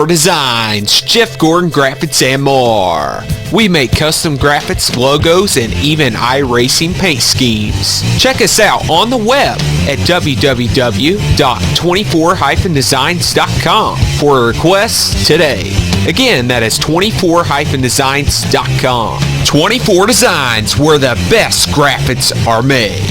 Designs, Jeff Gordon Graphics, and more. We make custom graphics, logos, and even iRacing paint schemes. Check us out on the web at www.24-designs.com for requests today. Again, that is 24-designs.com. 24 Designs, where the best graphics are made.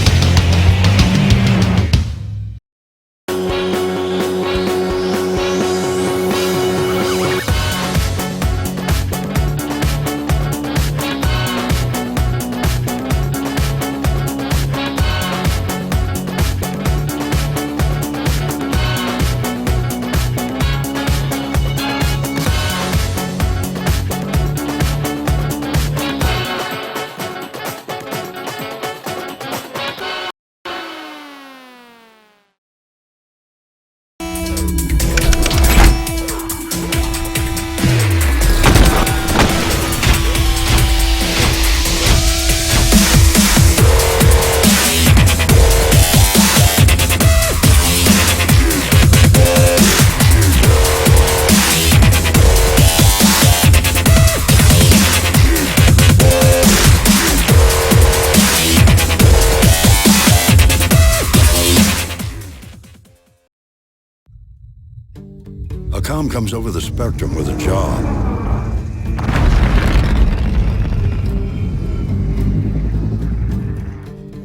A com comes over the spectrum with a job.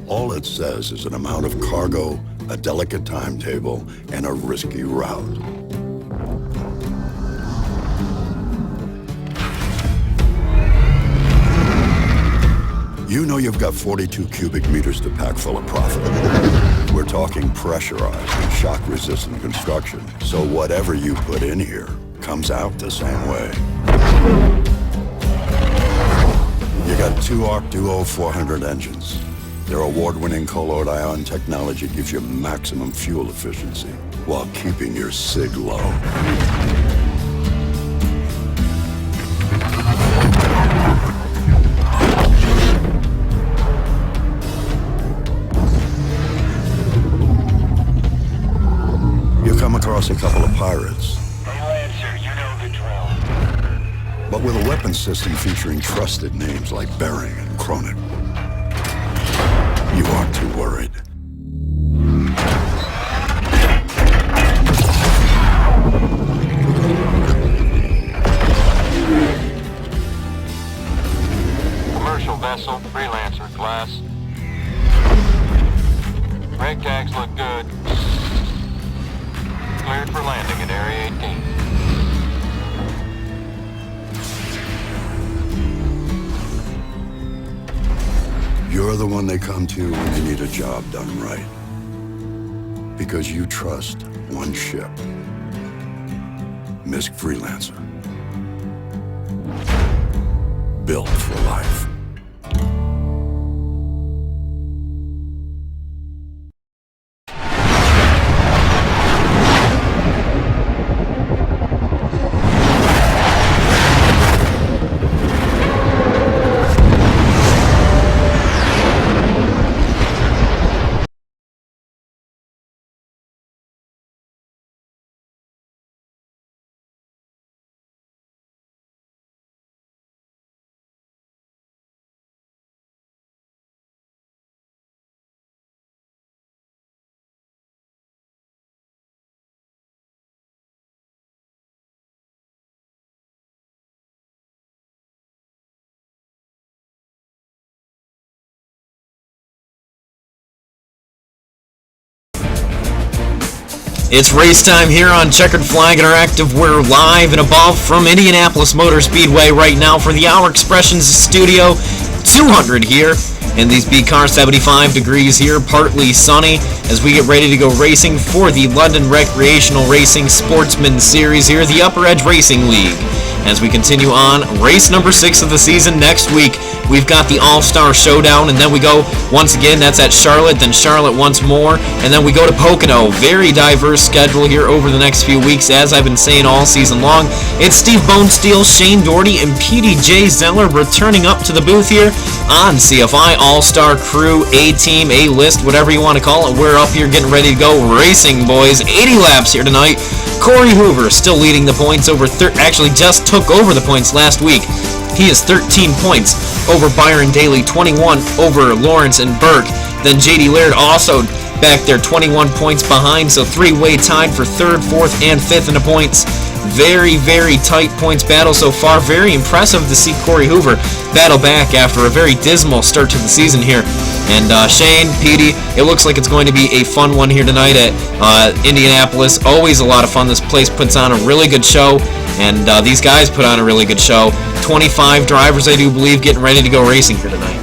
All it says is an amount of cargo, a delicate timetable, and a risky route. You know you've got 42 cubic meters to pack full of profit. We're talking pressurized and shock-resistant construction, so whatever you put in here comes out the same way. You got two Arc Duo 400 engines. Their award-winning colloid ion technology gives you maximum fuel efficiency while keeping your SIG low. Come across a couple of pirates. Hey, Lancer, you know the drill. But with a weapons system featuring trusted names like Bering and Kronik, you aren't too worried. Commercial vessel, Freelancer class. Brake tags look good. Cleared for landing at Area 18. You're the one they come to when they need a job done right. Because you trust one ship. Misk Freelancer. Built for life. It's race time here on Checkered Flag Interactive. We're live and above from Indianapolis Motor Speedway right now for the Our Expressions Studio 200 here. And these be car 75 degrees here, partly sunny, as we get ready to go racing for the London Recreational Racing Sportsman Series here, the UpperEdge Racing League. as we continue on race number 6 of the season. Next week, we've got the All-Star Showdown, and then we go once again, that's at Charlotte, then Charlotte once more, and then we go to Pocono. Very diverse schedule here over the next few weeks, as I've been saying all season long. It's Steve Bonesteel, Shane Doherty, and PDJ Zeller returning up to the booth here on CFI All-Star Crew, A-Team, A-List, whatever you want to call it. We're up here getting ready to go racing, boys. 80 laps here tonight. Corey Hoover still leading the points over, actually just took over the points last week. He is 13 points over Byron Daly, 21 over Lawrence and Burke. Then J.D. Laird also back there, 21 points behind, so three-way tied for 3rd, 4th, and 5th in the points. Very, very tight points battle so far. Very impressive to see Corey Hoover battle back after a very dismal start to the season here. And Shane, Petey, it looks like it's going to be a fun one here tonight at Indianapolis. Always a lot of fun. This place puts on a really good show, and these guys put on a really good show. 25 drivers, I do believe, getting ready to go racing here tonight.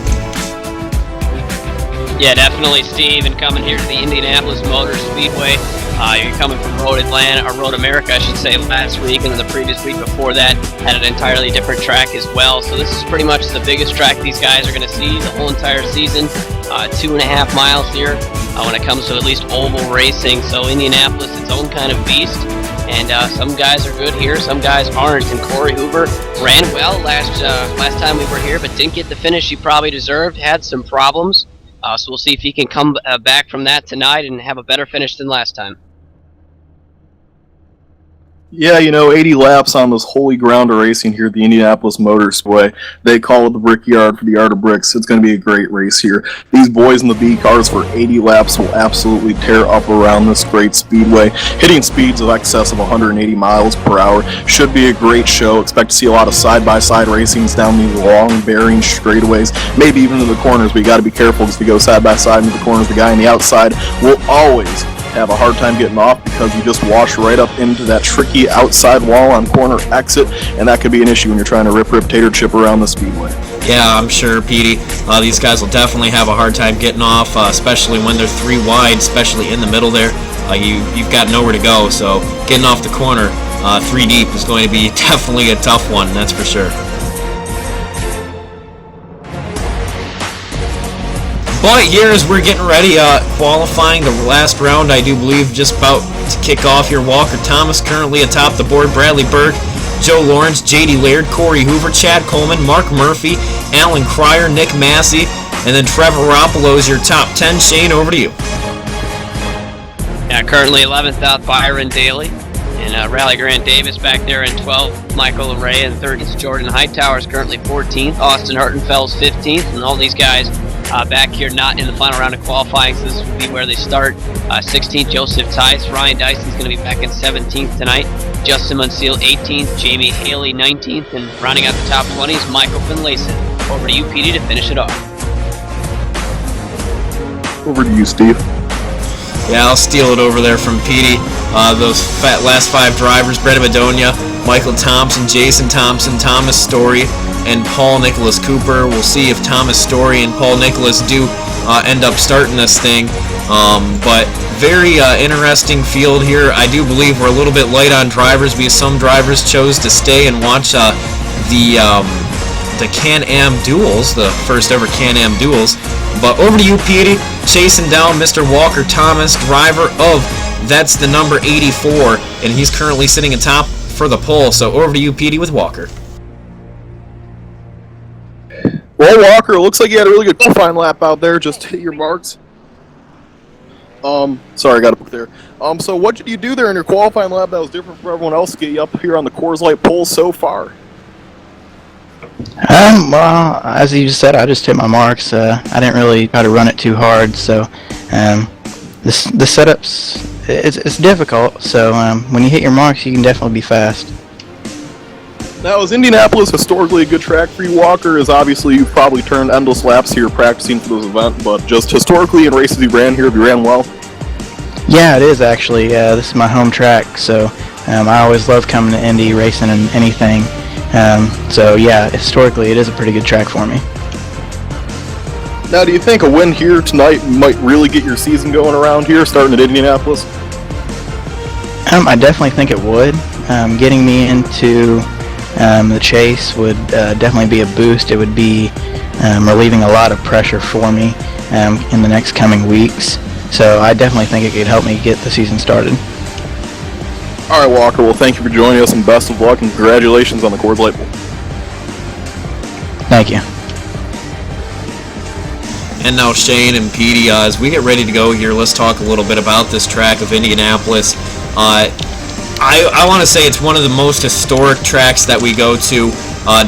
Yeah, definitely, Steve, and coming here to the Indianapolis Motor Speedway. You're coming from Road Atlanta, or Road America, I should say, last week, and then the previous week before that had an entirely different track as well. So this is pretty much the biggest track these guys are going to see the whole entire season. 2.5 miles here when it comes to at least oval racing. So Indianapolis, its own kind of beast. And some guys are good here, some guys aren't. And Corey Hoover ran well last time we were here, but didn't get the finish he probably deserved. Had some problems. So we'll see if he can come back from that tonight and have a better finish than last time. Yeah, 80 laps on this holy ground of racing here at the Indianapolis Motor Speedway. They call it the Brickyard for the Art of Bricks. It's going to be a great race here. These boys in the B cars for 80 laps will absolutely tear up around this great speedway, hitting speeds of excess of 180 miles per hour. Should be a great show. Expect to see a lot of side-by-side racings down these long bearing straightaways, maybe even in the corners, but you got to be careful because if you go side-by-side into the corners, the guy on the outside will always have a hard time getting off because you just wash right up into that tricky outside wall on corner exit, and that could be an issue when you're trying to rip tater chip around the speedway. Yeah, I'm sure, Petey. These guys will definitely have a hard time getting off, especially when they're 3 wide, especially in the middle there. You've got nowhere to go, so getting off the corner 3 deep is going to be definitely a tough one, that's for sure. But here as we're getting ready, qualifying the last round, I do believe, just about to kick off here. Walker Thomas currently atop the board. Bradley Burke, Joe Lawrence, J.D. Laird, Corey Hoover, Chad Coleman, Mark Murphy, Alan Cryer, Nick Massey, and then Trevor Roppolo is your top 10. Shane, over to you. Yeah, currently 11th out Byron Daly. And Rally Grant Davis back there in 12th. Michael Array in 30th. Jordan Hightower is currently 14th. Austin Hurtenfeld's 15th. And all these guys back here not in the final round of qualifying, so this will be where they start. 16th, Joseph Tice. Ryan Dyson's going to be back in 17th tonight. Justin Munseal, 18th. Jamie Haley, 19th. And rounding out the top 20s, Michael Finlayson. Over to you, PD, to finish it off. Over to you, Steve. Yeah, I'll steal it over there from Petey. Those last 5 drivers, Brendan Madonia, Michael Thompson, Jason Thompson, Thomas Story, and Paul Nicholas Cooper. We'll see if Thomas Story and Paul Nicholas do end up starting this thing. But very interesting field here. I do believe we're a little bit light on drivers because some drivers chose to stay and watch the Can-Am duels, the first ever Can-Am duels. But over to you, Petey, chasing down Mr. Walker Thomas, driver of that's the number 84, and he's currently sitting atop for the pole. So over to you, Petey, with Walker. Well, Walker, it looks like you had a really good qualifying lap out there. Just hit your marks. Sorry, I got a book there. So what did you do there in your qualifying lap that was different from everyone else to get you up here on the Coors Light pole so far? Well, as you said, I just hit my marks. I didn't really try to run it too hard, so the setups, it's difficult. So when you hit your marks, you can definitely be fast. Now, is Indianapolis historically a good track for you, Walker? As obviously you've probably turned endless laps here practicing for this event, but just historically in races you ran here, have you ran well? Yeah, it is actually. This is my home track, so I always love coming to Indy, racing and anything. So yeah, historically it is a pretty good track for me. Now, do you think a win here tonight might really get your season going around here, starting at Indianapolis? I definitely think it would. Getting me into The chase would definitely be a boost. It would be relieving a lot of pressure for me in the next coming weeks. So I definitely think it could help me get the season started. All right, Walker. Well, thank you for joining us, and best of luck, and congratulations on the Coors Light Bowl. Thank you. And now Shane and Petey, as we get ready to go here, let's talk a little bit about this track of Indianapolis. I want to say it's one of the most historic tracks that we go to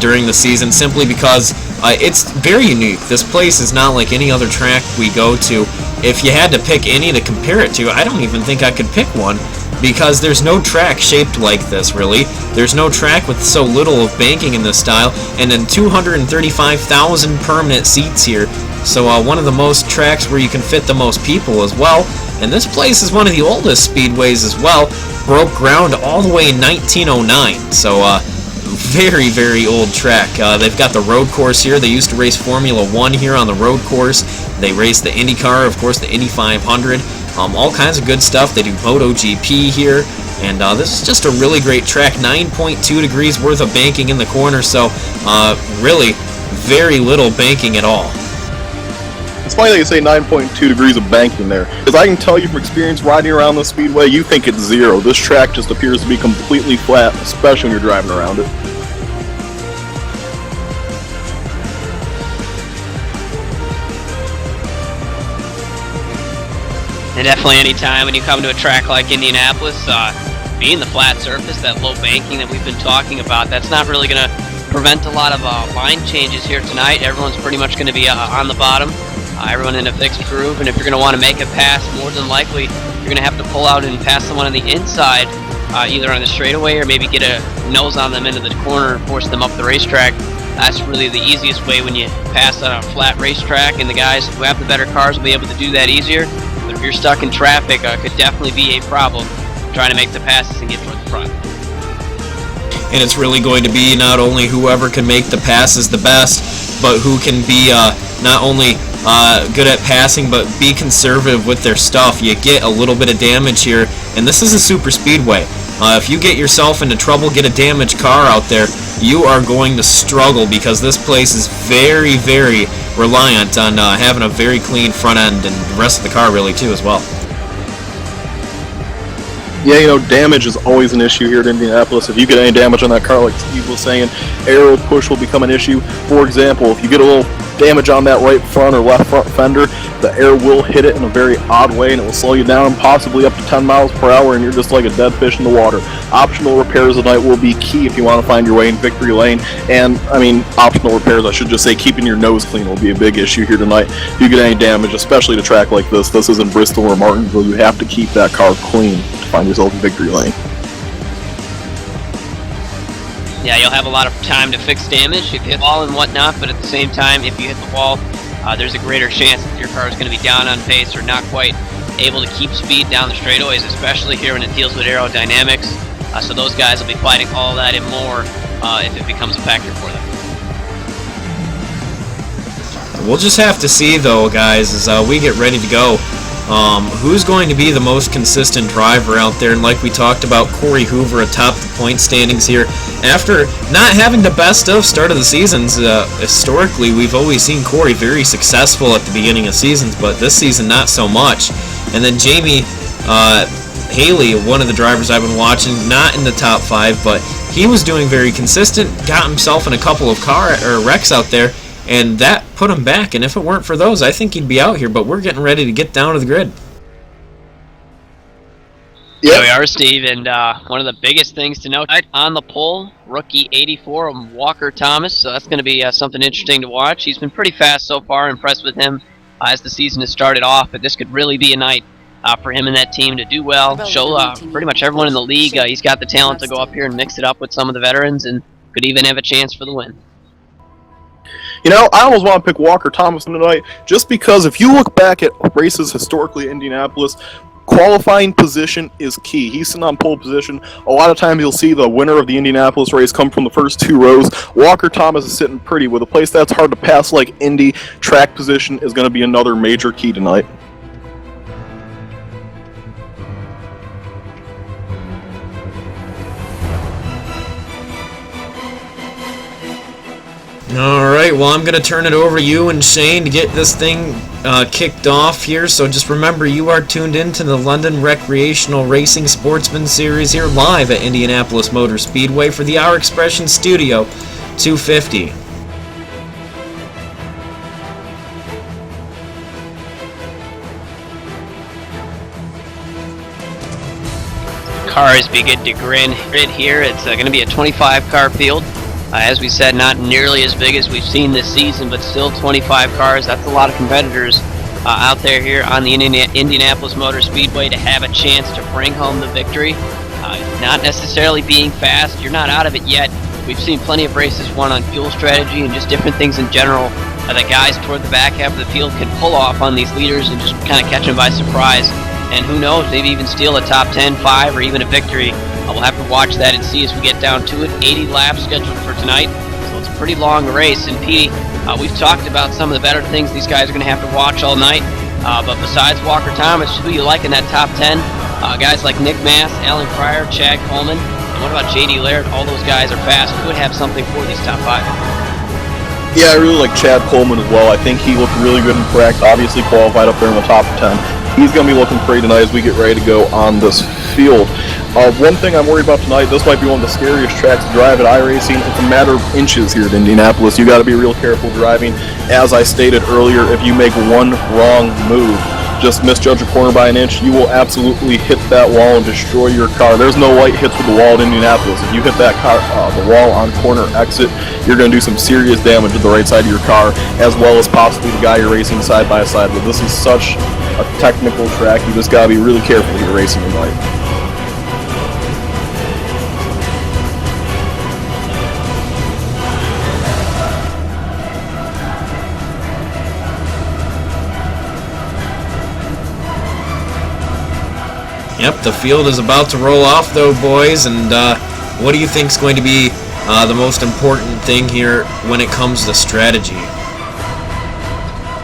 during the season, simply because it's very unique. This place is not like any other track we go to. If you had to pick any to compare it to, I don't even think I could pick one, because there's no track shaped like this, really. There's no track with so little of banking in this style, and then 235,000 permanent seats here. So one of the most tracks where you can fit the most people as well. And this place is one of the oldest speedways as well. Broke ground all the way in 1909. So very, very old track. They've got the road course here. They used to race Formula 1 here on the road course. They race the IndyCar, of course, the Indy 500. All kinds of good stuff. They do MotoGP here. And this is just a really great track. 9.2 degrees worth of banking in the corner. So really very little banking at all. It's funny that you say 9.2 degrees of banking there, because I can tell you from experience riding around the speedway, you think it's zero. This track just appears to be completely flat, especially when you're driving around it. And definitely any time when you come to a track like Indianapolis, being the flat surface, that low banking that we've been talking about, that's not really going to prevent a lot of line changes here tonight. Everyone's pretty much going to be on the bottom. Everyone in a fixed groove, and if you're going to want to make a pass, more than likely you're going to have to pull out and pass someone on the inside, either on the straightaway or maybe get a nose on them into the corner and force them up the racetrack. That's really the easiest way when you pass on a flat racetrack, and the guys who have the better cars will be able to do that easier. But if you're stuck in traffic, could definitely be a problem trying to make the passes and get toward the front. And it's really going to be not only whoever can make the passes the best, but who can be not only good at passing, but be conservative with their stuff. You get a little bit of damage here, and this is a super speedway. If you get yourself into trouble, get a damaged car out there, you are going to struggle, because this place is very, very reliant on having a very clean front end, and the rest of the car really too as well. Yeah, you know, damage is always an issue here at Indianapolis. If you get any damage on that car, like Steve was saying, aero push will become an issue. For example, if you get a little damage on that right front or left front fender, the air will hit it in a very odd way, and it will slow you down possibly up to 10 miles per hour, and you're just like a dead fish in the water. Optional repairs tonight will be key if you want to find your way in victory lane. And, I mean, optional repairs, I should just say, keeping your nose clean will be a big issue here tonight. If you get any damage, especially to a track like this isn't Bristol or Martinsville, you have to keep that car clean to find yourself in victory lane. Yeah, you'll have a lot of time to fix damage if you hit the wall and whatnot, but at the same time, if you hit the wall, there's a greater chance that your car is going to be down on pace or not quite able to keep speed down the straightaways, especially here when it deals with aerodynamics. So those guys will be fighting all that and more if it becomes a factor for them. We'll just have to see, though, guys, as we get ready to go, who's going to be the most consistent driver out there. And like we talked about, Corey Hoover atop the point standings here. After not having the best of start of the seasons, historically, we've always seen Corey very successful at the beginning of seasons, but this season not so much. And then Jamie Haley, one of the drivers I've been watching, not in the top 5, but he was doing very consistent, got himself in a couple of wrecks out there, and that put him back. And if it weren't for those, I think he'd be out here, but we're getting ready to get down to the grid. There we are, Steve, and one of the biggest things to note on the pole, rookie 84 of Walker Thomas, so that's going to be something interesting to watch. He's been pretty fast so far, impressed with him as the season has started off, but this could really be a night for him and that team to do well, show pretty much everyone in the league he's got the talent to go up here and mix it up with some of the veterans, and could even have a chance for the win. You know, I almost want to pick Walker Thomas tonight, just because if you look back at races historically in Indianapolis, qualifying position is key. He's sitting on pole position. A lot of times you'll see the winner of the Indianapolis race come from the first 2 rows. Walker Thomas is sitting pretty. With a place that's hard to pass like Indy, track position is going to be another major key tonight. All right, well, I'm going to turn it over to you and Shane to get this thing kicked off here. So just remember, you are tuned in to the London Recreational Racing Sportsman Series here live at Indianapolis Motor Speedway for the Our Expression Studio 250. Cars begin to grid here. It's going to be a 25-car field. As we said, not nearly as big as we've seen this season, but still 25 cars. That's a lot of competitors out there here on the Indianapolis Motor Speedway to have a chance to bring home the victory. Not necessarily being fast. You're not out of it yet. We've seen plenty of races won on fuel strategy and just different things in general. The guys toward the back half of the field can pull off on these leaders and just kind of catch them by surprise. And who knows, maybe even steal a top 10, 5, or even a victory. We'll have to watch that and see as we get down to it. 80 laps scheduled for tonight, so it's a pretty long race. And Petey, we've talked about some of the better things these guys are going to have to watch all night. But besides Walker Thomas, who you like in that top 10? Guys like Nick Mass, Alan Pryor, Chad Coleman, and what about J.D. Laird? All those guys are fast. Could have something for these top 5. Yeah, I really like Chad Coleman as well. I think he looked really good in practice, obviously qualified up there in the top 10. He's going to be looking pretty tonight as we get ready to go on this field. One thing I'm worried about tonight, this might be one of the scariest tracks to drive at iRacing. It's a matter of inches here at Indianapolis. You got to be real careful driving. As I stated earlier, if you make one wrong move, just misjudge a corner by an inch, you will absolutely hit that wall and destroy your car. There's no light hits with the wall at Indianapolis. If you hit that car, the wall on corner exit, you're going to do some serious damage to the right side of your car, as well as possibly the guy you're racing side by side with. This is such a technical track. You just got to be really careful here racing tonight. Yep, the field is about to roll off, though, boys. And what do you think is going to be the most important thing here when it comes to strategy?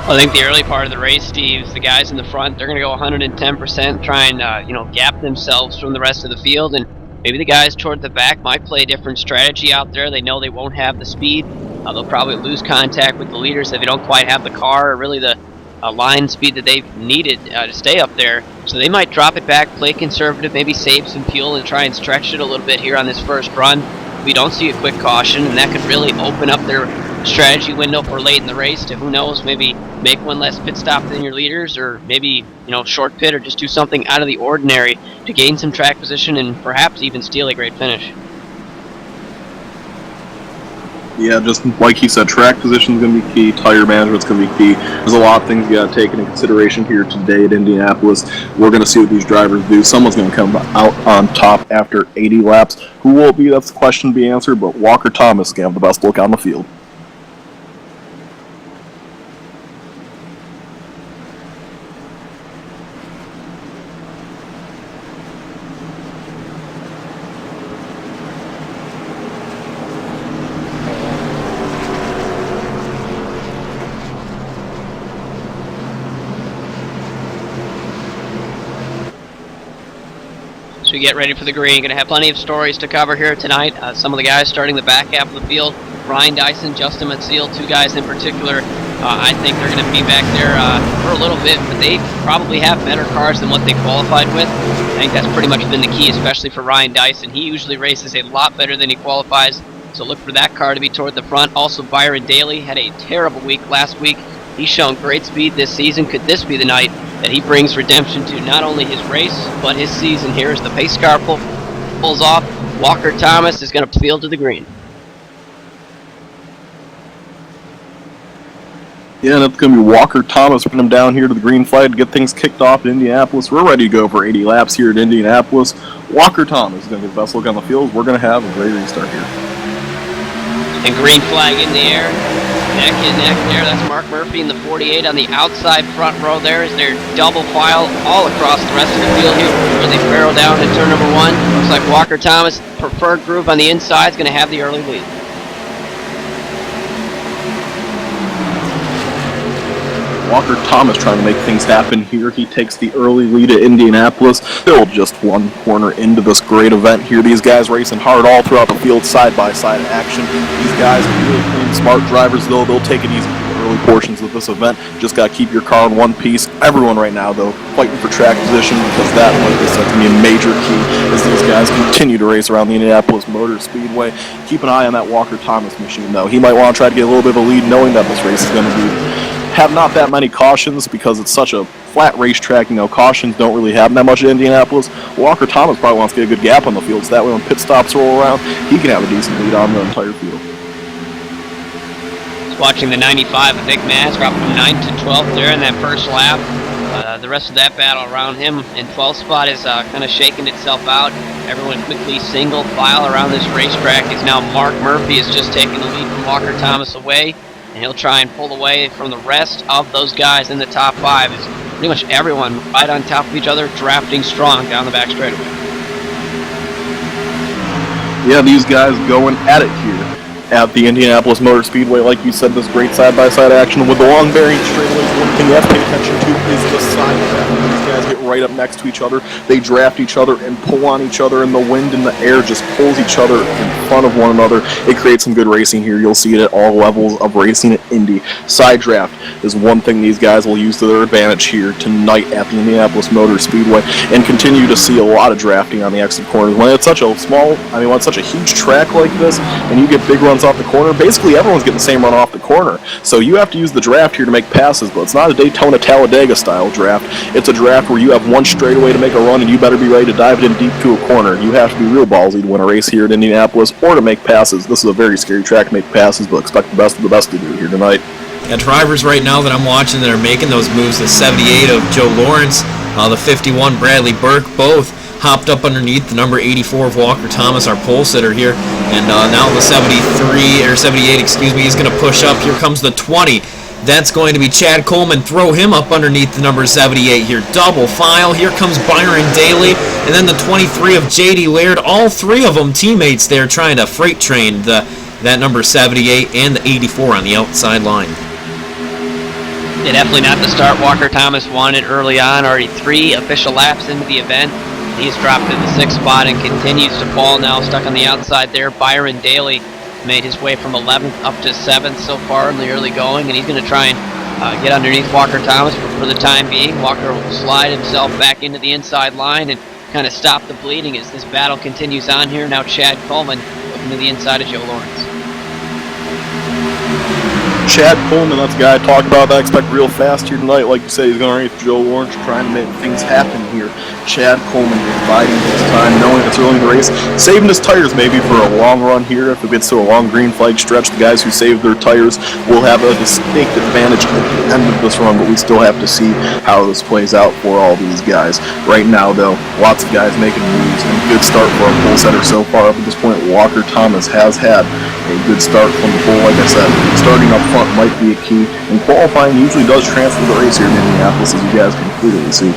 I think the early part of the race, Steve, the guys in the front, they're going to go 110%, try and gap themselves from the rest of the field, and maybe the guys toward the back might play a different strategy out there. They know they won't have the speed. They'll probably lose contact with the leaders if they don't quite have the car or really the line speed that they've needed to stay up there. So they might drop it back, play conservative, maybe save some fuel and try and stretch it a little bit here on this first run. We don't see a quick caution, and that could really open up their strategy window for late in the race to, who knows, maybe make one less pit stop than your leaders, or maybe short pit, or just do something out of the ordinary to gain some track position and perhaps even steal a great finish. Yeah, just like he said, track position is going to be key, tire management is going to be key. There's a lot of things you got to take into consideration here today at Indianapolis. We're going to see what these drivers do. Someone's going to come out on top after 80 laps. Who will it be? That's the question to be answered, but Walker Thomas is going to have the best look on the field. So we get ready for the green. Going to have plenty of stories to cover here tonight. Some of the guys starting the back half of the field. Ryan Dyson, Justin Matsiel, two guys in particular. I think they're going to be back there for a little bit, but they probably have better cars than what they qualified with. I think that's pretty much been the key, especially for Ryan Dyson. He usually races a lot better than he qualifies, so look for that car to be toward the front. Also, Byron Daly had a terrible week last week. He's shown great speed this season. Could this be the night that he brings redemption to not only his race, but his season here as the pace car pulls off? Walker Thomas is going to field to the green. Yeah, and it's going to be Walker Thomas putting him down here to the green flag to get things kicked off in Indianapolis. We're ready to go for 80 laps here at Indianapolis. Walker Thomas is going to get the best look on the field. We're going to have a great restart here. And green flag in the air. Neck and neck there. That's Mark Murphy in the 48 on the outside front row there as they're double file all across the rest of the field here where they barrel down to turn number one. Looks like Walker Thomas, preferred groove on the inside, is going to have the early lead. Walker Thomas trying to make things happen here. He takes the early lead at Indianapolis. Still just one corner into this great event here. These guys racing hard all throughout the field, side-by-side action. These guys are really clean, smart drivers, though. They'll take it easy for the early portions of this event. Just got to keep your car in one piece. Everyone right now, though, fighting for track position because that, like I said, can be a major key as these guys continue to race around the Indianapolis Motor Speedway. Keep an eye on that Walker Thomas machine, though. He might want to try to get a little bit of a lead knowing that this race is going to have not that many cautions because it's such a flat racetrack. You know, cautions don't really happen that much at Indianapolis. Walker Thomas probably wants to get a good gap on the field so that way when pit stops roll around, he can have a decent lead on the entire field. Watching the 95, a big Maz drop from 9th to 12th there in that first lap. The rest of that battle around him in 12th spot is kind of shaking itself out. Everyone quickly single file around this racetrack is now Mark Murphy is just taking the lead from Walker Thomas away, and he'll try and pull away from the rest of those guys in the top 5. It's pretty much everyone right on top of each other, drafting strong down the back straightaway. Yeah, these guys going at it here at the Indianapolis Motor Speedway. Like you said, this great side-by-side action with the long bearing straightaways. One thing you have to pay attention to is the side draft. When these guys get right up next to each other, they draft each other and pull on each other, and the wind and the air just pulls each other in front of one another. It creates some good racing here. You'll see it at all levels of racing at Indy. Side draft is one thing these guys will use to their advantage here tonight at the Indianapolis Motor Speedway, and continue to see a lot of drafting on the exit corners. When it's such a when it's such a huge track like this, and you get big runs off the corner, basically everyone's getting the same run off the corner. So you have to use the draft here to make passes, but it's not a Daytona-Talladega style draft. It's a draft where you have one straightaway to make a run, and you better be ready to dive it in deep to a corner. You have to be real ballsy to win a race here at Indianapolis or to make passes. This is a very scary track to make passes, but expect the best of the best to do here tonight. Yeah, drivers right now that I'm watching that are making those moves, the 78 of Joe Lawrence, the 51 Bradley Burke, both hopped up underneath the number 84 of Walker Thomas, our pole sitter here, and now the 78, is going to push up. Here comes the 20. That's going to be Chad Coleman. Throw him up underneath the number 78 here. Double file. Here comes Byron Daly, and then the 23 of J.D. Laird. All three of them teammates there trying to freight train that number 78 and the 84 on the outside line. Yeah, definitely not the start Walker Thomas wanted early on. Already 3 official laps into the event. He's dropped to the 6th spot and continues to fall now, stuck on the outside there. Byron Daly made his way from 11th up to 7th so far in the early going, and he's going to try and get underneath Walker Thomas for the time being. Walker will slide himself back into the inside line and kind of stop the bleeding as this battle continues on here. Now Chad Coleman looking to the inside of Joe Lawrence. Chad Coleman, that's the guy I talked about that I expect real fast here tonight. Like you said, he's going to race Joe Lawrence, trying to make things happen here. Chad Coleman biding his time, knowing it's early in the race, saving his tires maybe for a long run here. If it gets to a long green flag stretch, the guys who saved their tires will have a distinct advantage at the end of this run, but we still have to see how this plays out for all these guys. Right now, though, lots of guys making moves, and a good start for a pole setter so far. Up at this point, Walker Thomas has had a good start from the pole. Like I said, starting up front might be a key, and qualifying usually does transfer the race here in Indianapolis, as you guys can clearly see.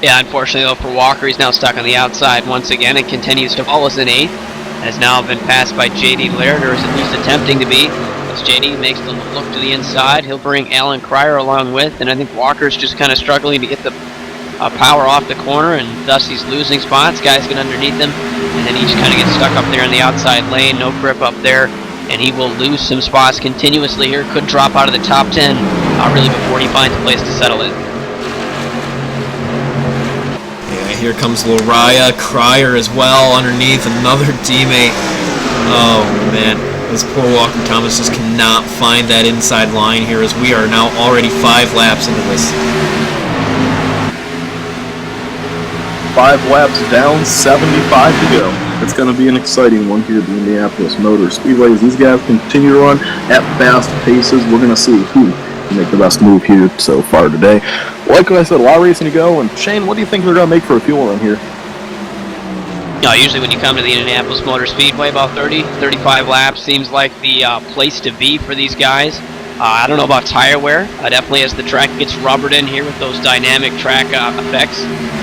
Yeah, unfortunately though for Walker, he's now stuck on the outside once again and continues to fall as an 8th. Has now been passed by J.D. Laird, or is at least attempting to be. As J.D. makes the look to the inside, he'll bring Alan Cryer along with, and I think Walker's just kind of struggling to get the power off the corner, and thus he's losing spots. Guys get underneath him, and then he just kind of gets stuck up there in the outside lane, no grip up there, and he will lose some spots continuously here. Could drop out of the top 10 really before he finds a place to settle in. Here comes Lariah Cryer as well underneath, another teammate. Oh man, this poor Walker Thomas just cannot find that inside line here as we are now already 5 laps into this. 5 laps down, 75 to go. It's going to be an exciting one here at the Indianapolis Motor Speedway. As these guys continue to run at fast paces, we're going to see who can make the best move here so far today. Like I said, a lot of racing to go, and Shane, what do you think they're going to make for a fuel run here? Usually when you come to the Indianapolis Motor Speedway, about 35 laps seems like the place to be for these guys. I don't know about tire wear. Definitely as the track gets rubbered in here with those dynamic track effects,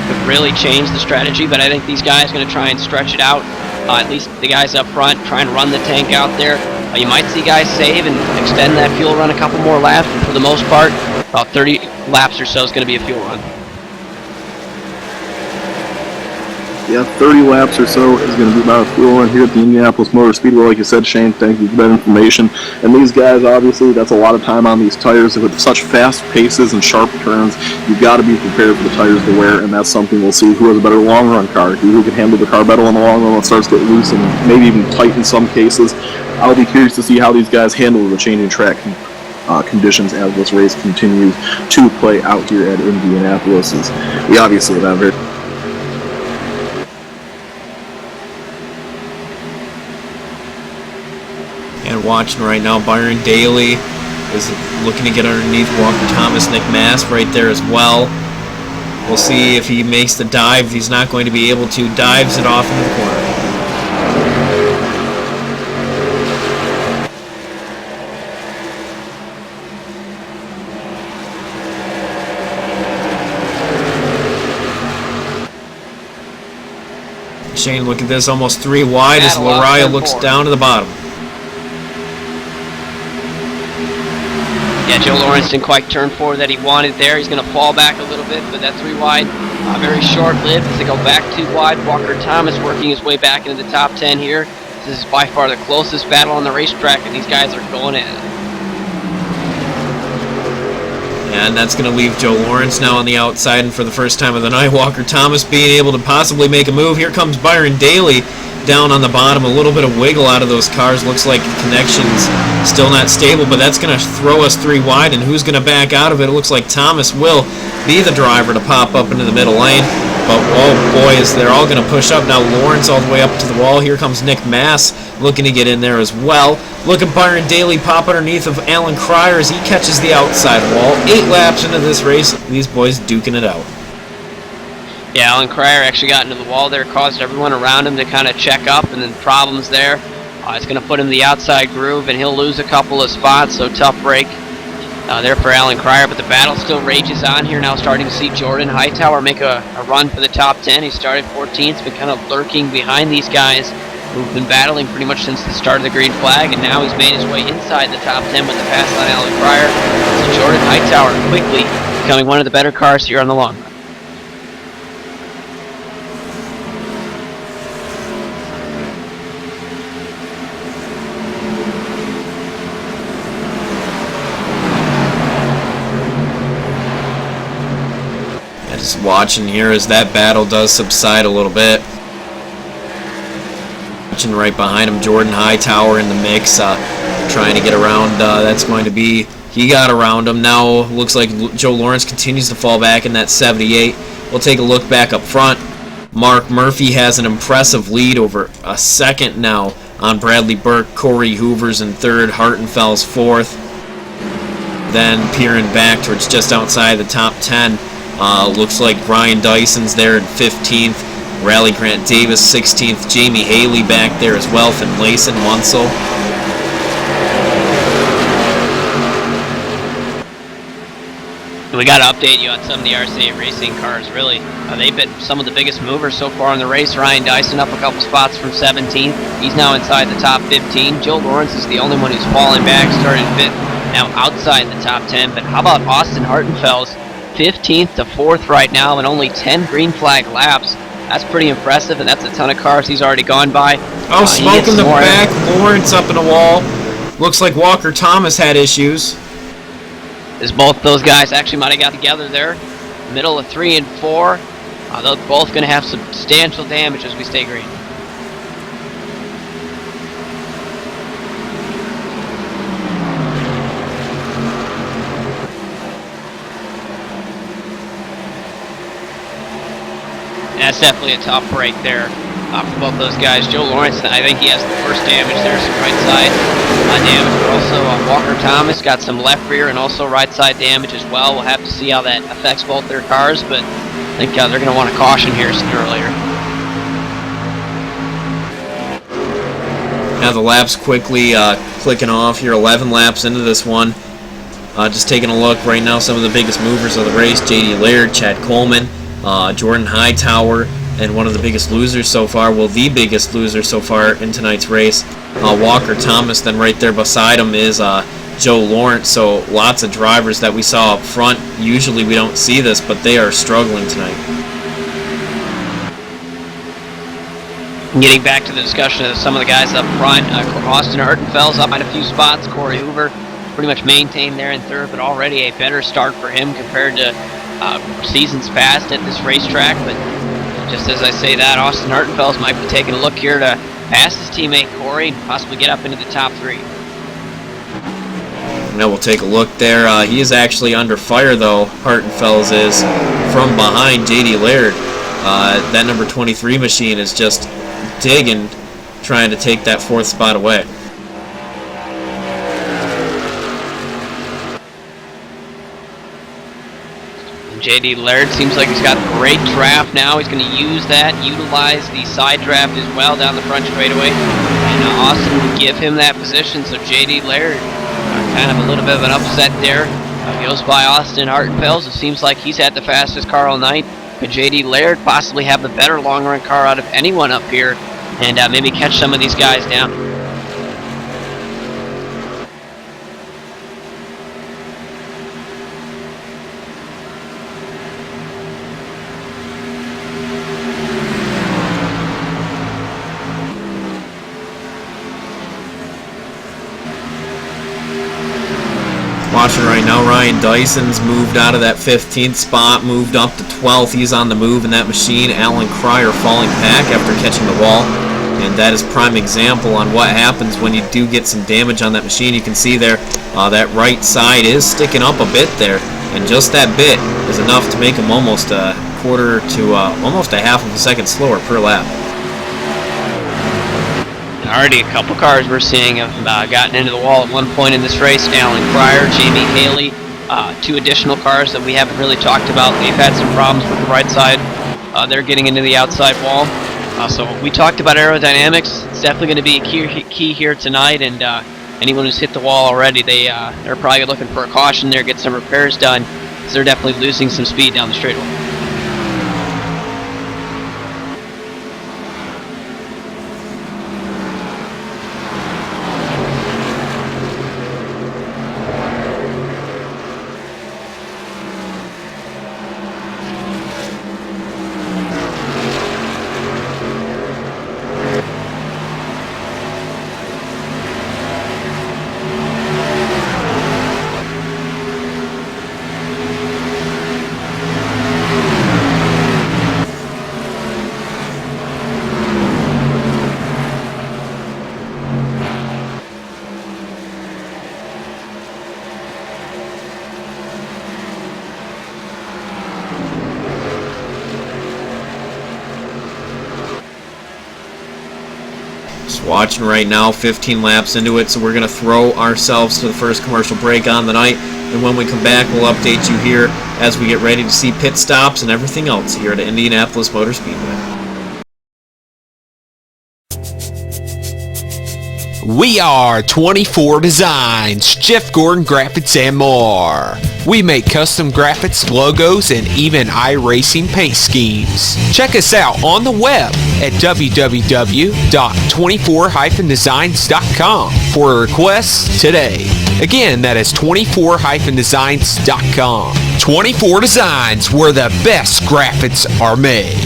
could really change the strategy, but I think these guys are going to try and stretch it out. At least the guys up front try and run the tank out there. You might see guys save and extend that fuel run a couple more laps, but for the most part, about 30 laps or so is going to be a fuel run. Yeah, 30 laps or so is going to be about a fuel run here at the Indianapolis Motor Speedway. Like you said, Shane, thank you for that information. And these guys, obviously, that's a lot of time on these tires. With such fast paces and sharp turns, you've got to be prepared for the tires to wear, and that's something we'll see who has a better long-run car, who can handle the car better in the long run when it starts to get loose and maybe even tight in some cases. I'll be curious to see how these guys handle the changing track conditions as this race continues to play out here at Indianapolis. We obviously have very And watching right now, Byron Daly is looking to get underneath Walker Thomas. Nick Mass right there as well. We'll see if he makes the dive. If he's not going to be able to, dives it off into the corner. Shane, look at this, almost 3 wide as Lariah looks down to the bottom. Yeah, Joe Lawrence didn't quite turn 4 that he wanted there. He's going to fall back a little bit, but that 3 wide, very short-lived as they go back 2 wide. Walker Thomas working his way back into the top 10 here. This is by far the closest battle on the racetrack, and these guys are going at it. And that's going to leave Joe Lawrence now on the outside, and for the first time of the night, Walker Thomas being able to possibly make a move. Here comes Byron Daly down on the bottom. A little bit of wiggle out of those cars. Looks like the connection's still not stable, but that's going to throw us 3 wide, and who's going to back out of it? It looks like Thomas will be the driver to pop up into the middle lane. But, oh boy, they're all going to push up. Now Lawrence all the way up to the wall. Here comes Nick Mass looking to get in there as well. Look at Byron Daly pop underneath of Alan Cryer as he catches the outside wall. 8 laps into this race, these boys duking it out. Yeah, Alan Cryer actually got into the wall there, caused everyone around him to kind of check up, and then problems there. It's going to put him in the outside groove, and he'll lose a couple of spots, so tough break there for Alan Cryer. But the battle still rages on here now, starting to see Jordan Hightower make a run for the top 10. He started 14th, been kind of lurking behind these guys who've been battling pretty much since the start of the green flag, and now he's made his way inside the top 10 with the pass on Alan Cryer. So Jordan Hightower quickly becoming one of the better cars here on the long run. Just watching here as that battle does subside a little bit. Watching right behind him, Jordan Hightower in the mix, trying to get around. That's going to be, he got around him. Now looks like Joe Lawrence continues to fall back in that 78. We'll take a look back up front. Mark Murphy has an impressive lead over a second now on Bradley Burke. Corey Hoover's in third, Hartenfell's fourth. Then peering back towards just outside the top 10. Looks like Brian Dyson's there in 15th. Rally Grant Davis 16th. Jamie Haley back there as well. Finlayson, Munsell. We got to update you on some of the RCA racing cars, really. They've been some of the biggest movers so far in the race. Ryan Dyson up a couple spots from 17th. He's now inside the top 15. Joe Lawrence is the only one who's fallen back, started 5th, now outside the top 10. But how about Austin Hartenfell's 15th to 4th right now and only 10 green flag laps? That's pretty impressive, and that's a ton of cars he's already gone by. Oh, smoke in the back. Lawrence up in the wall. Looks like Walker Thomas had issues. As both those guys actually might have got together there. Middle of 3 and 4. They're both going to have substantial damage as we stay green. That's definitely a tough break there for both those guys. Joe Lawrence, I think he has the worst damage there, some right side damage, but also Walker Thomas got some left rear and also right side damage as well. We'll have to see how that affects both their cars, but I think they're going to want to caution here sooner or later. Now the laps quickly clicking off here, 11 laps into this one. Just taking a look right now, some of the biggest movers of the race, J.D. Laird, Chad Coleman, Jordan Hightower, and one of the biggest losers so far, well, the biggest loser so far in tonight's race, Walker Thomas. Then right there beside him is Joe Lawrence. So lots of drivers that we saw up front. Usually we don't see this, but they are struggling tonight. Getting back to the discussion of some of the guys up front, Austin Hertenfeld's up by a few spots. Corey Hoover pretty much maintained there in third, but already a better start for him compared to seasons past at this racetrack. But just as I say that, Austin Hertenfeld might be taking a look here to pass his teammate Corey and possibly get up into the top three. Now we'll take a look there. He is actually under fire, though. Hertenfeld is from behind J.D. Laird. That number 23 machine is just digging, trying to take that fourth spot away. J.D. Laird seems like he's got a great draft now. He's going to utilize the side draft as well down the front straightaway. And Austin will give him that position, so J.D. Laird, kind of a little bit of an upset there. Goes by Austin Hertenfeld. It seems like he's had the fastest car all night. Could J.D. Laird possibly have the better long-run car out of anyone up here and maybe catch some of these guys down? Watching right now, Ryan Dyson's moved out of that 15th spot, moved up to 12th. He's on the move in that machine. Alan Cryer falling back after catching the wall. And that is prime example on what happens when you do get some damage on that machine. You can see there, that right side is sticking up a bit there. And just that bit is enough to make him almost a quarter to almost a half of a second slower per lap. Already a couple cars we're seeing have gotten into the wall at one point in this race. Alan Cryer, Jamie Haley, two additional cars that we haven't really talked about. They've had some problems with the right side. They're getting into the outside wall. So we talked about aerodynamics. It's definitely going to be a key here tonight. And anyone who's hit the wall already, they're probably looking for a caution there, get some repairs done, because they're definitely losing some speed down the straightaway. Watching right now, 15 laps into it, so we're going to throw ourselves to the first commercial break on the night, and when we come back, we'll update you here as we get ready to see pit stops and everything else here at Indianapolis Motor Speedway. We are 24 Designs, Jeff Gordon Graphics and more. We make custom graphics, logos, and even iRacing paint schemes. Check us out on the web at www.24-designs.com for requests today. Again, that is 24-designs.com. 24 Designs, where the best graphics are made.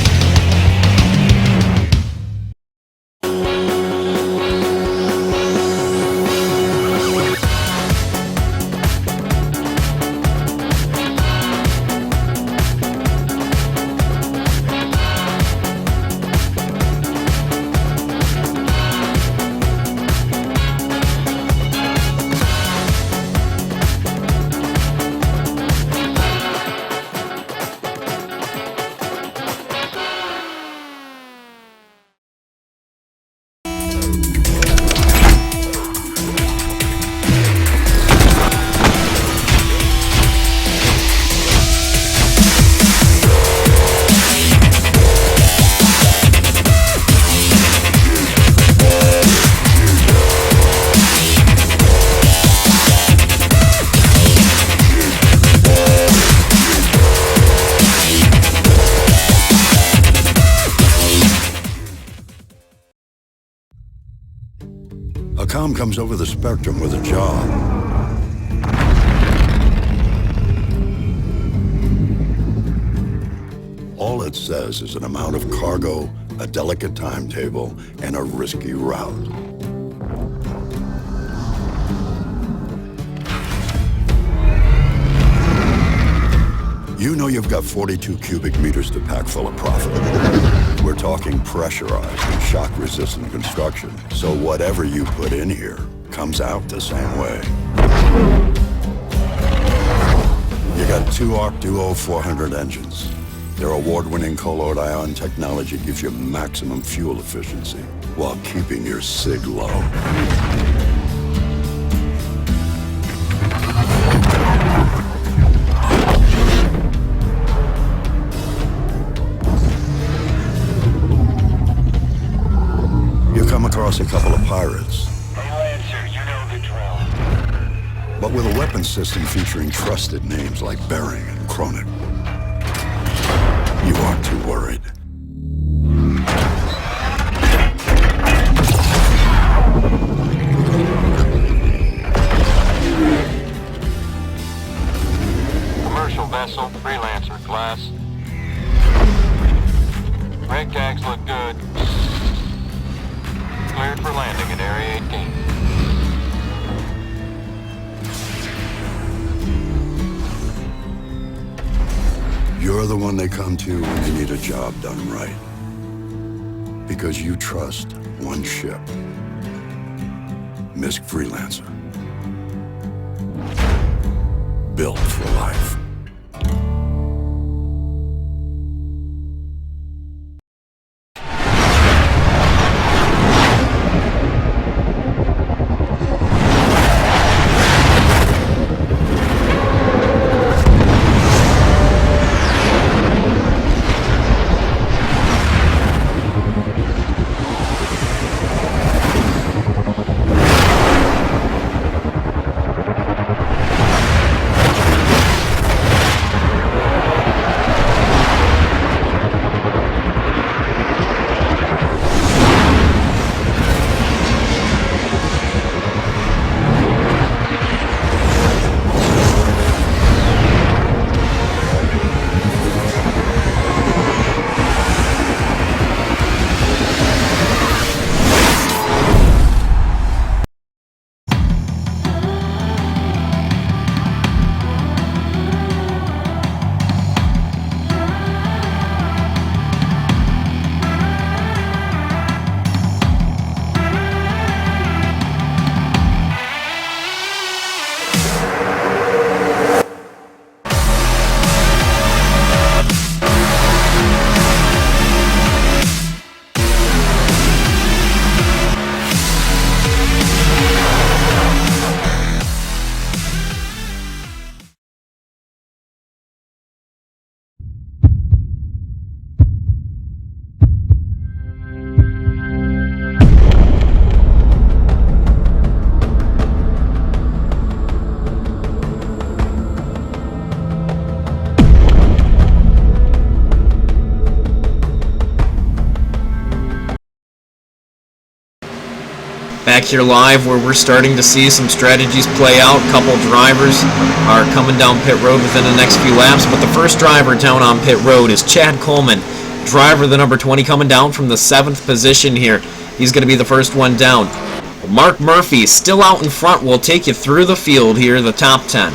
A comm comes over the spectrum with a job. All it says is an amount of cargo, a delicate timetable, and a risky route. You know you've got 42 cubic meters to pack full of profit. We're talking pressurized and shock-resistant construction, so whatever you put in here comes out the same way. You got two Arc Duo 400 engines. Their award-winning colloid ion technology gives you maximum fuel efficiency while keeping your sig low. You come across a couple of pirates. Hey, Lancer, you know the drill. But with a weapon system featuring trusted names like Bering and Kronik, you aren't too worried. Commercial vessel, Freelancer class. Red tags look good. Cleared for landing at Area 18. You're the one they come to when they need a job done right. Because you trust one ship. Misk Freelancer. Built for life. Back here live where we're starting to see some strategies play out. A couple drivers are coming down pit road within the next few laps, but the first driver down on pit road is Chad Coleman, driver the number 20, coming down from the 7th position here. He's going to be the first one down. Mark Murphy still out in front, will take you through the field here, the top 10.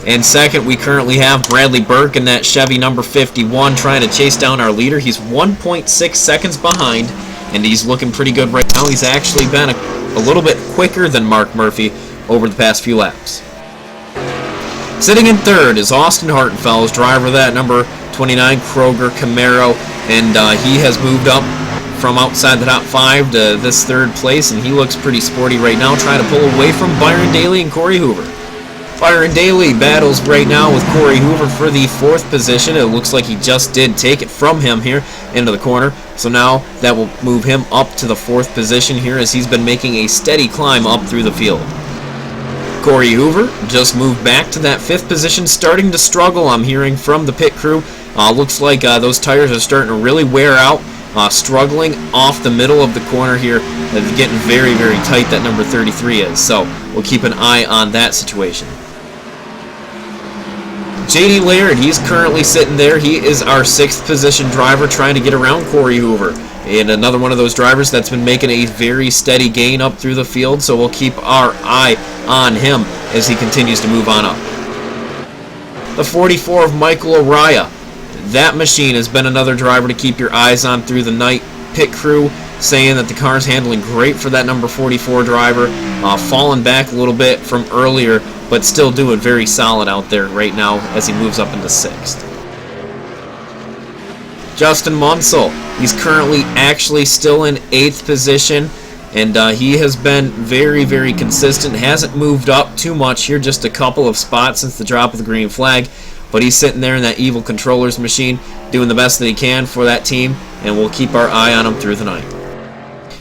And second, we currently have Bradley Burke in that Chevy number 51 trying to chase down our leader. He's 1.6 seconds behind, and he's looking pretty good right now. He's actually been a little bit quicker than Mark Murphy over the past few laps. Sitting in third is Austin Hartenfels, driver of that number 29 Kroger Camaro, and he has moved up from outside the top 5 to this third place, and he looks pretty sporty right now, trying to pull away from Byron Daly and Corey Hoover. Byron Daly battles right now with Corey Hoover for the 4th position. It looks like he just did take it from him here into the corner. So now that will move him up to the 4th position here as he's been making a steady climb up through the field. Corey Hoover just moved back to that 5th position, starting to struggle, I'm hearing from the pit crew. Looks like those tires are starting to really wear out, struggling off the middle of the corner here. It's getting very, very tight, that number 33 is. So we'll keep an eye on that situation. J.D. Laird, he's currently sitting there. He is our 6th position driver trying to get around Corey Hoover. And another one of those drivers that's been making a very steady gain up through the field, so we'll keep our eye on him as he continues to move on up. The 44 of Michael Araya. That machine has been another driver to keep your eyes on through the night. Pit crew saying that the car's handling great for that number 44 driver. Falling back a little bit from earlier, but still doing very solid out there right now as he moves up into 6th. Justin Munsell, he's currently actually still in 8th position, and he has been very, very consistent. Hasn't moved up too much here, just a couple of spots since the drop of the green flag, but he's sitting there in that evil controllers machine doing the best that he can for that team, and we'll keep our eye on him through the night.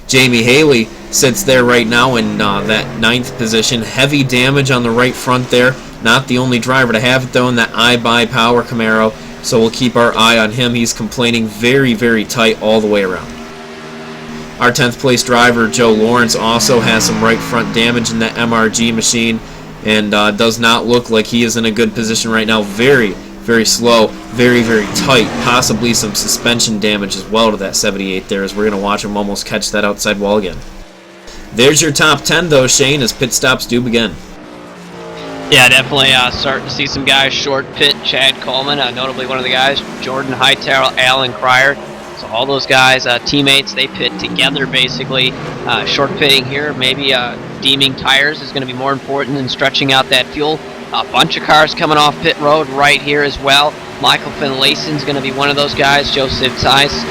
Jamie Haley sits there right now in that 9th position. Heavy damage on the right front there. Not the only driver to have it though in that iBuy-Power Camaro, so we'll keep our eye on him. He's complaining very, very tight all the way around. Our 10th place driver, Joe Lawrence, also has some right front damage in that MRG machine and does not look like he is in a good position right now. Very, very slow, very, very tight. Possibly some suspension damage as well to that 78 there, as we're going to watch him almost catch that outside wall again. There's your top 10 though, Shane, as pit stops do begin. Yeah, definitely starting to see some guys short pit. Chad Coleman, notably one of the guys. Jordan Hightower, Alan Cryer. So all those guys, teammates, they pit together basically. Short pitting here, maybe deeming tires is going to be more important than stretching out that fuel. A bunch of cars coming off pit road right here as well. Michael Finlayson's going to be one of those guys. Joseph Tice,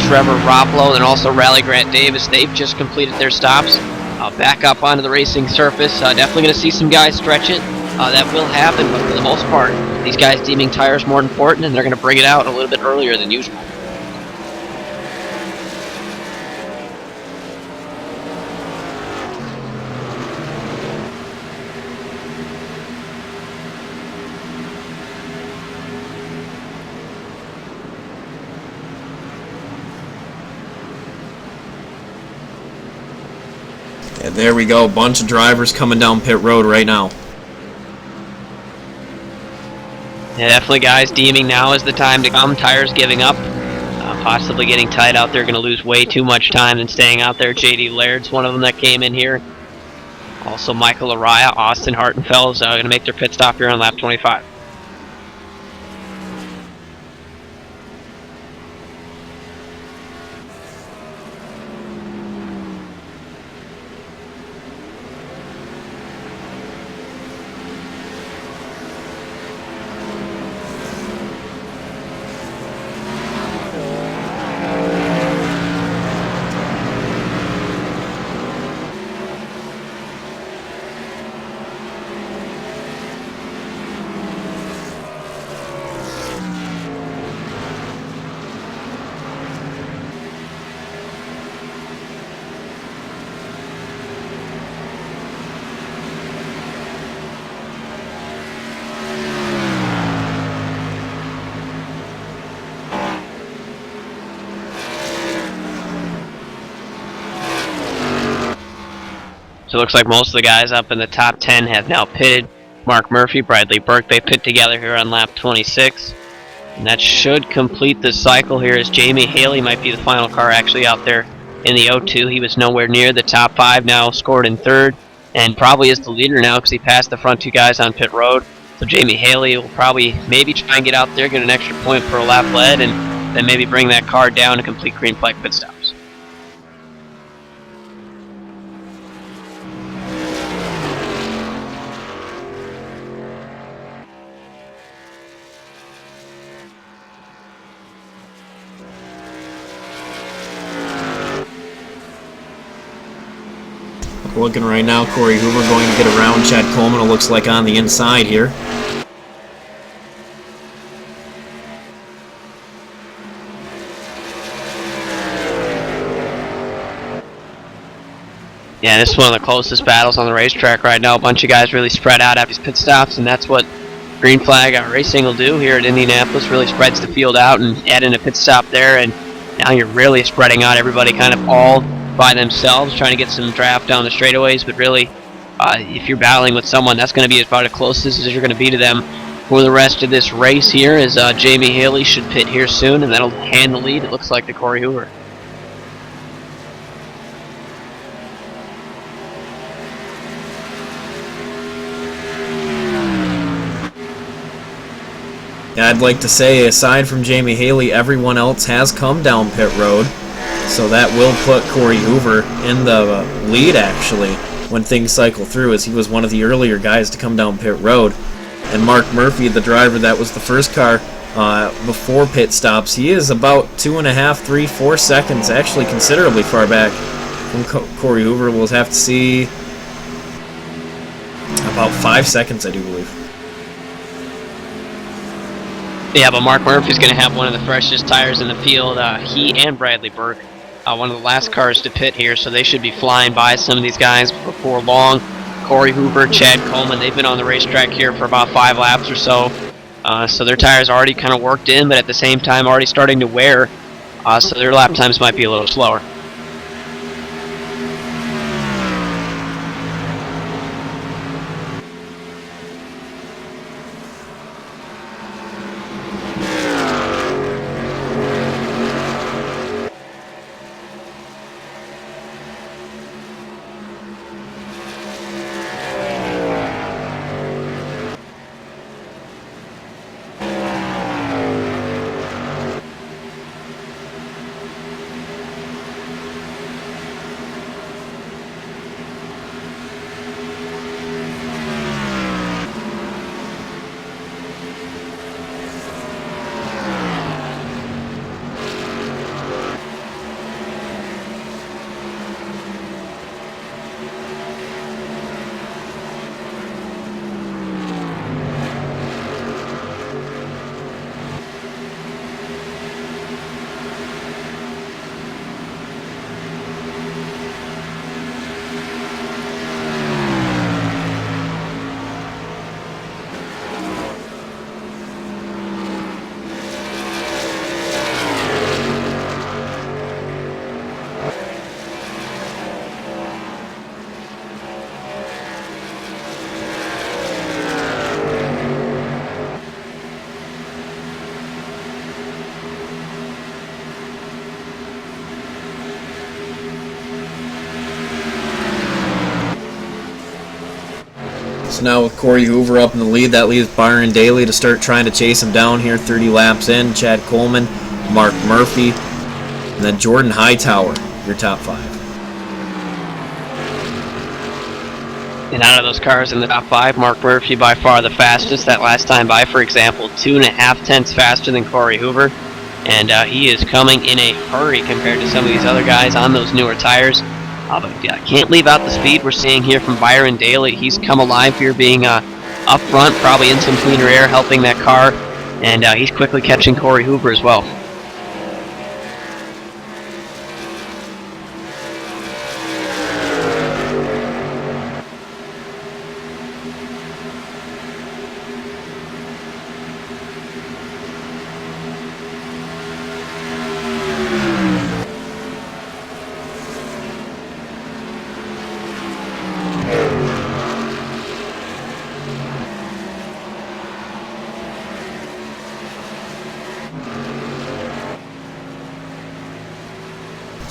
Trevor Roplow, and also Rally Grant Davis. They've just completed their stops. Back up onto the racing surface. Definitely going to see some guys stretch it. That will happen, but for the most part, these guys deeming tires more important, and they're going to bring it out a little bit earlier than usual. And there we go, a bunch of drivers coming down pit road right now. Yeah, definitely guys deeming now is the time to come. Tires giving up, possibly getting tight out there. Going to lose way too much time than staying out there. J.D. Laird's one of them that came in here. Also Michael Araya, Austin Hartenfeld going to make their pit stop here on lap 25. So it looks like most of the guys up in the top 10 have now pitted. Mark Murphy, Bradley Burke, they pit together here on lap 26. And that should complete the cycle here, as Jamie Haley might be the final car actually out there in the O2. He was nowhere near the top 5, now scored in 3rd, and probably is the leader now because he passed the front 2 guys on pit road. So Jamie Haley will probably maybe try and get out there, get an extra point for a lap led, and then maybe bring that car down to complete green flag pit stops. Looking right now, Corey Hoover going to get around Chad Coleman, it looks like on the inside here. Yeah, this is one of the closest battles on the racetrack right now. A bunch of guys really spread out after these pit stops, and that's what green flag racing will do here at Indianapolis. Really spreads the field out and add in a pit stop there, and Now you're really spreading out everybody kind of all by themselves, trying to get some draft down the straightaways, but really, if you're battling with someone, that's going to be about as close as you're going to be to them for the rest of this race here, as Jamie Haley should pit here soon, and that'll hand the lead, it looks like, to Corey Hoover. Yeah, I'd like to say, aside from Jamie Haley, everyone else has come down pit road, so that will put Corey Hoover in the lead, actually, when things cycle through, as he was one of the earlier guys to come down pit road. And Mark Murphy, the driver that was the first car before pit stops, he is about 2.5, 3, 4 seconds, actually considerably far back from Corey Hoover. We'll have to see about 5 seconds, I do believe. Yeah, but Mark Murphy's going to have one of the freshest tires in the field. He and Bradley Burke, one of the last cars to pit here, so they should be flying by some of these guys before long. Corey Hoover, Chad Coleman, they've been on the racetrack here for about 5 laps or so. So their tires are already kind of worked in, but at the same time already starting to wear. So their lap times might be a little slower. So now with Corey Hoover up in the lead, that leaves Byron Daly to start trying to chase him down here 30 laps in. Chad Coleman, Mark Murphy, and then Jordan Hightower, your top 5. And out of those cars in the top 5, Mark Murphy by far the fastest. That last time by, for example, 2.5 tenths faster than Corey Hoover. And he is coming in a hurry compared to some of these other guys on those newer tires. But can't leave out the speed we're seeing here from Byron Daly. He's come alive here being up front, probably in some cleaner air, helping that car. And he's quickly catching Corey Hoover as well.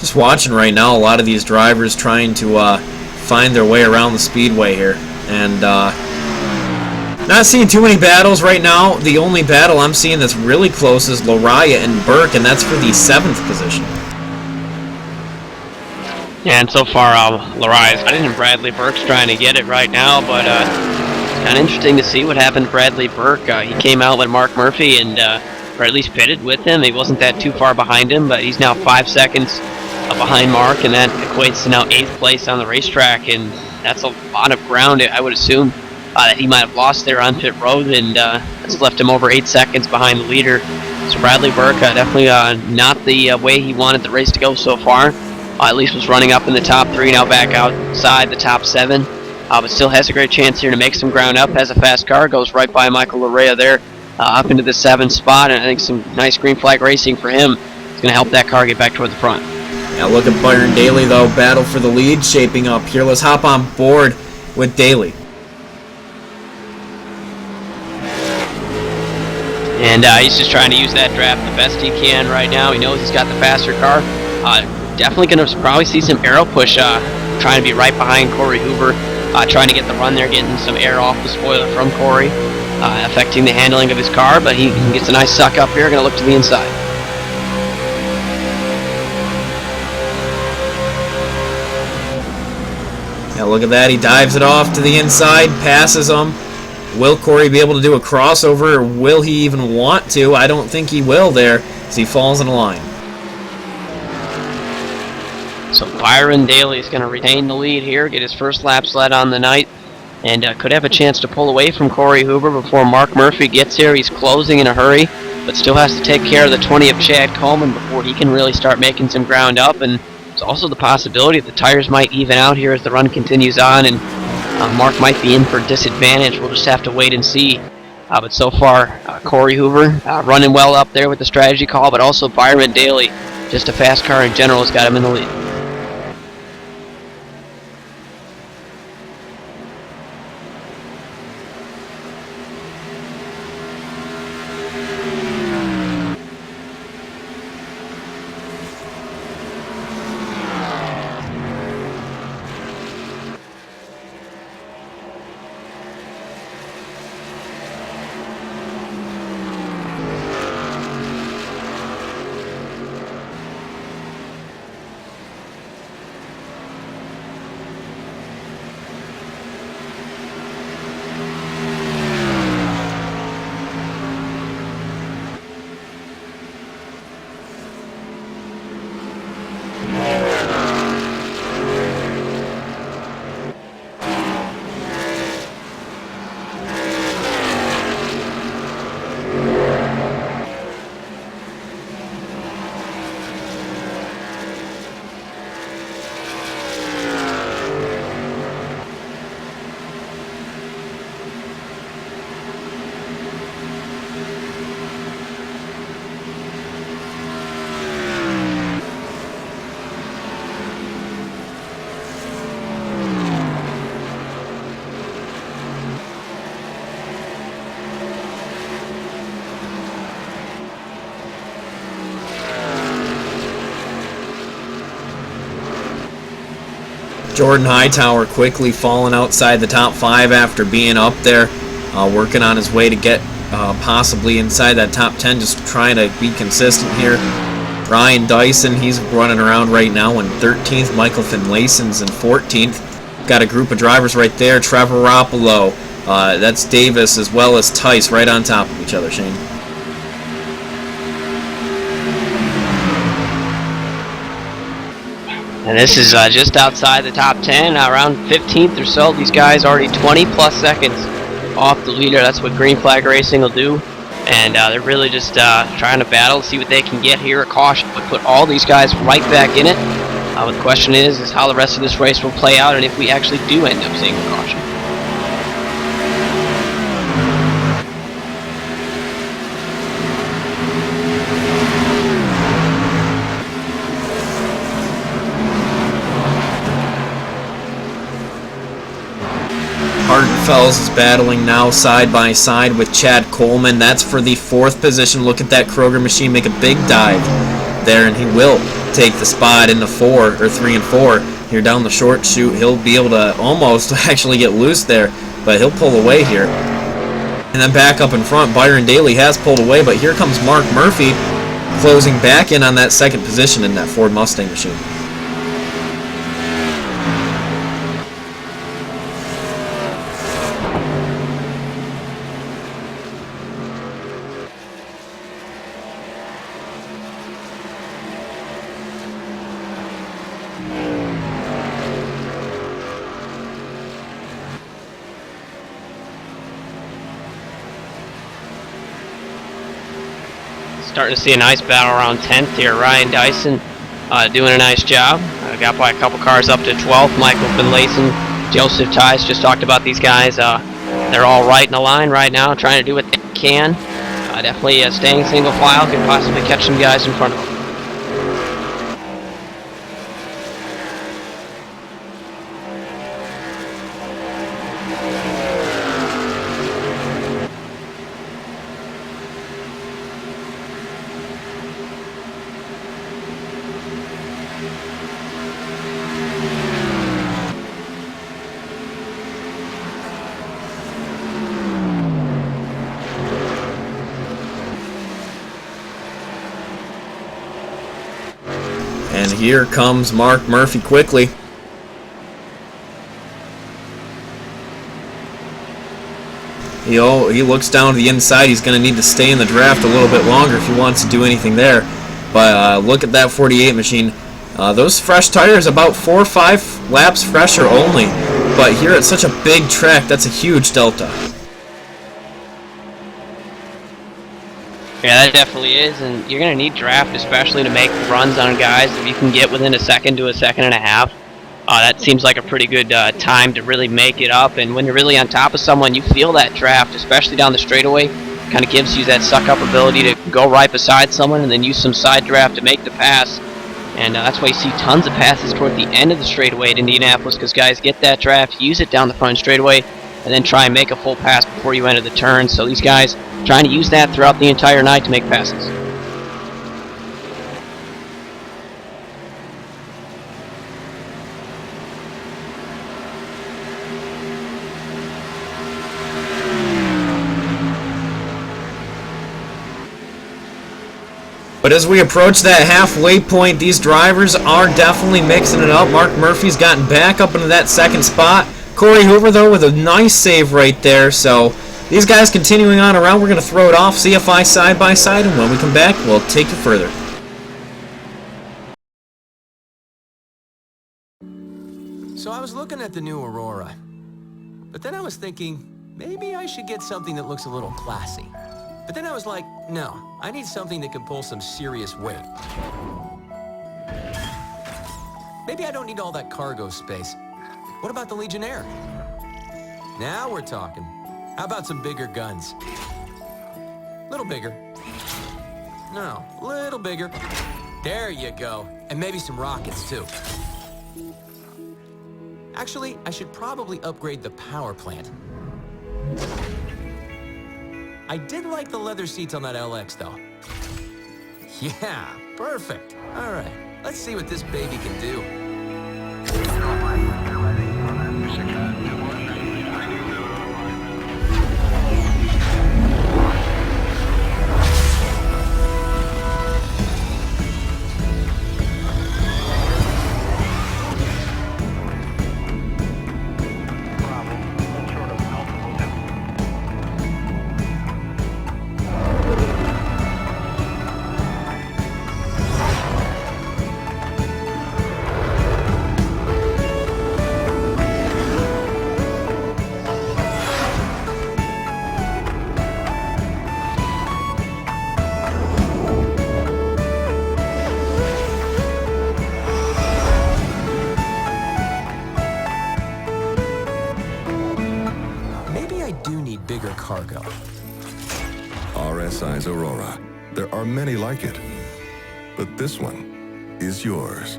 Just watching right now, a lot of these drivers trying to find their way around the speedway here, and not seeing too many battles right now. The only battle I'm seeing that's really close is Lariah and Burke, and that's for the 7th position. Yeah, and so far, Lariah's got it, and Bradley Burke's trying to get it right now, but it's kind of interesting to see what happened to Bradley Burke. He came out with Mark Murphy, and or at least pitted with him. He wasn't that too far behind him, but he's now 5 seconds behind Mark, and that equates to now 8th place on the racetrack, and that's a lot of ground. I would assume that he might have lost there on pit road, and that's left him over 8 seconds behind the leader. So Bradley Burke definitely not the way he wanted the race to go so far. At least was running up in the top 3, now back outside the top 7, but still has a great chance here to make some ground up. Has a fast car, goes right by Michael Larea there, up into the 7th spot, and I think some nice green flag racing for him. going to help that car get back toward the front. Now look at Byron Daly, though. Battle for the lead shaping up here. Let's hop on board with Daly. And he's just trying to use that draft the best he can right now. He knows he's got the faster car. Definitely going to probably see some aero push, trying to be right behind Corey Hoover, trying to get the run there, getting some air off the spoiler from Corey, affecting the handling of his car, but he gets a nice suck up here, going to look to the inside. Now look at that, he dives it off to the inside, passes him. Will Corey be able to do a crossover, or will he even want to? I don't think he will there, as he falls in line. So Byron Daly is going to retain the lead here, get his first lap sled on the night, and could have a chance to pull away from Corey Hoover before Mark Murphy gets here. He's closing in a hurry, but still has to take care of the 20 of Chad Coleman before he can really start making some ground up. And there's also the possibility that the tires might even out here as the run continues on, and Mark might be in for disadvantage. We'll just have to wait and see. But so far, Corey Hoover running well up there with the strategy call, but also Byron Daly, just a fast car in general, has got him in the lead. Jordan Hightower quickly falling outside the top 5 after being up there, working on his way to get possibly inside that top 10, just trying to be consistent here. Ryan Dyson, he's running around right now in 13th. Michael Finlayson's in 14th. Got a group of drivers right there. Trevor Roppolo, that's Davis, as well as Tice right on top of each other, Shane. And this is just outside the top 10, around 15th or so. These guys already 20 plus seconds off the leader. That's what Green Flag Racing will do. And they're really just trying to battle, see what they can get here. A caution would put all these guys right back in it. But the question is how the rest of this race will play out and if we actually do end up seeing a caution. Hartenfels is battling now side by side with Chad Coleman. That's for the 4th position. Look at that Kroger machine make a big dive there, and he will take the spot in the 3 and 4 here down the short chute. He'll be able to almost actually get loose there, but he'll pull away here. And then back up in front, Byron Daly has pulled away, but here comes Mark Murphy closing back in on that 2nd position in that Ford Mustang machine. Starting to see a nice battle around 10th here. Ryan Dyson doing a nice job. Got by a couple cars up to 12th. Michael Finlayson, Joseph Tice, just talked about these guys. They're all right in the line right now, trying to do what they can. Definitely staying single file, could possibly catch some guys in front of them. here comes Mark Murphy quickly. He looks down to the inside. He's going to need to stay in the draft a little bit longer if he wants to do anything there. But look at that 48 machine. Those fresh tires, about 4 or 5 laps fresher only. But here at such a big track, that's a huge delta. Yeah, that definitely is, and you're going to need draft especially to make runs on guys. If you can get within a second to a second and a half, that seems like a pretty good time to really make it up. And when you're really on top of someone, you feel that draft, especially down the straightaway. Kind of gives you that suck-up ability to go right beside someone and then use some side draft to make the pass. And that's why you see tons of passes toward the end of the straightaway at Indianapolis, because guys get that draft, use it down the front straightaway, and then try and make a full pass before you enter the turn. So these guys trying to use that throughout the entire night to make passes. But as we approach that halfway point, these drivers are definitely mixing it up. Mark Murphy's gotten back up into that second spot. Corey Hoover, though, with a nice save right there. So these guys continuing on around. We're going to throw it off, CFI side by side, and when we come back, we'll take it further. So I was looking at the new Aurora, but then I was thinking, maybe I should get something that looks a little classy. But then I was like, no, I need something that can pull some serious weight. Maybe I don't need all that cargo space. What about the Legionnaire? Now we're talking. How about some bigger guns? Little bigger. No, little bigger. There you go. And maybe some rockets, too. Actually, I should probably upgrade the power plant. I did like the leather seats on that LX, though. Yeah, perfect. All right, let's see what this baby can do. Bigger cargo. RSI's Aurora. There are many like it, but this one is yours.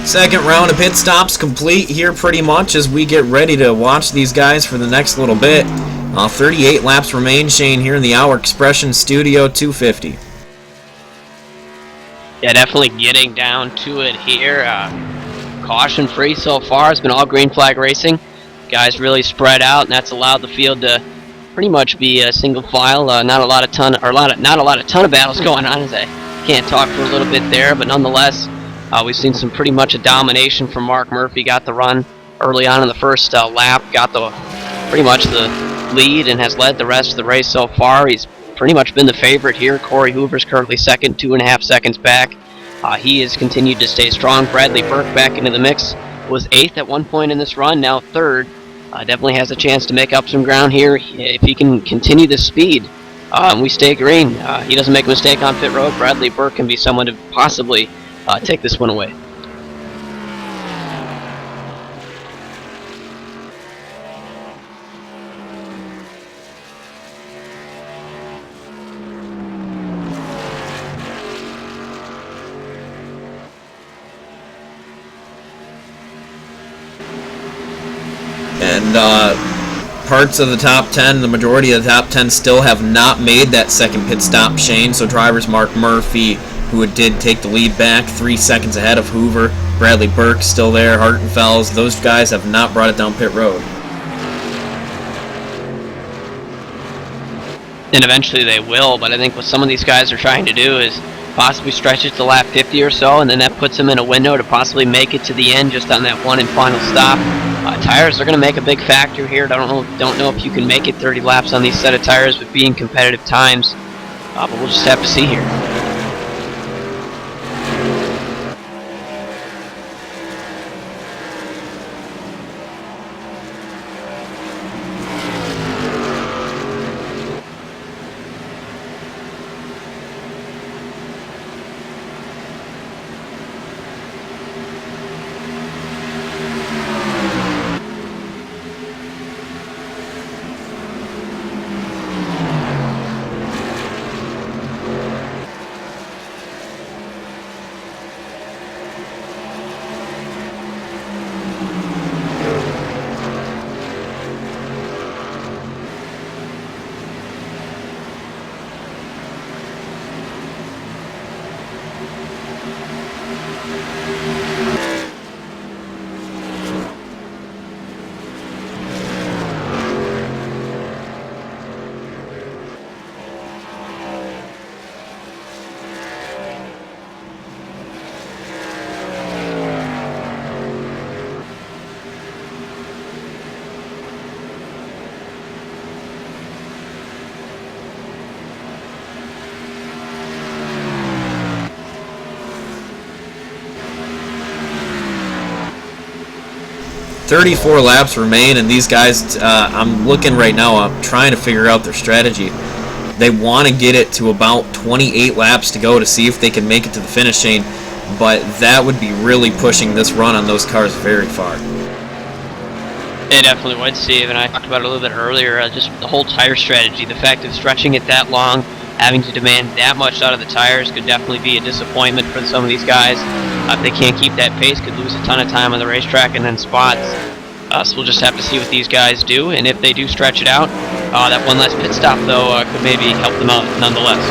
Second round of pit stops complete here pretty much as we get ready to watch these guys for the next little bit. 38 laps remain, Shane, here in the Our Expression Studio 250. Yeah, definitely getting down to it here. Caution free so far. It's been all green flag racing. Guys really spread out, and that's allowed the field to pretty much be a single file. Not a lot of ton of battles going on. As I can't talk for a little bit there, but nonetheless, we've seen some pretty much a domination from Mark Murphy. Got the run early on in the first lap. Got pretty much the lead and has led the rest of the race so far. He's pretty much been the favorite here. Corey Hoover's currently second, 2.5 seconds back. He has continued to stay strong. Bradley Burke back into the mix. Was 8th at one point in this run, now 3rd. Definitely has a chance to make up some ground here if he can continue this speed. We stay green. He doesn't make a mistake on pit road. Bradley Burke can be someone to possibly take this one away. And parts of the top 10, the majority of the top 10 still have not made that second pit stop, Shane. So drivers Mark Murphy, who did take the lead back 3 seconds ahead of Hoover, Bradley Burke still there, Hartenfels, those guys have not brought it down pit road. And eventually they will, but I think what some of these guys are trying to do is possibly stretch it to lap 50 or so, and then that puts them in a window to possibly make it to the end just on that one and final stop. Tires are going to make a big factor here. Don't know if you can make it 30 laps on these set of tires with being competitive times, but we'll just have to see here. .34 laps remain, and these guys, I'm looking right now, I'm trying to figure out their strategy. They want to get it to about 28 laps to go to see if they can make it to the finish, Shane, but that would be really pushing this run on those cars very far. It definitely would, Steve, and I talked about it a little bit earlier, just the whole tire strategy, the fact of stretching it that long, having to demand that much out of the tires could definitely be a disappointment for some of these guys. If they can't keep that pace, could lose a ton of time on the racetrack and then spots. So we'll just have to see what these guys do, and if they do stretch it out, that one last pit stop, though, could maybe help them out nonetheless.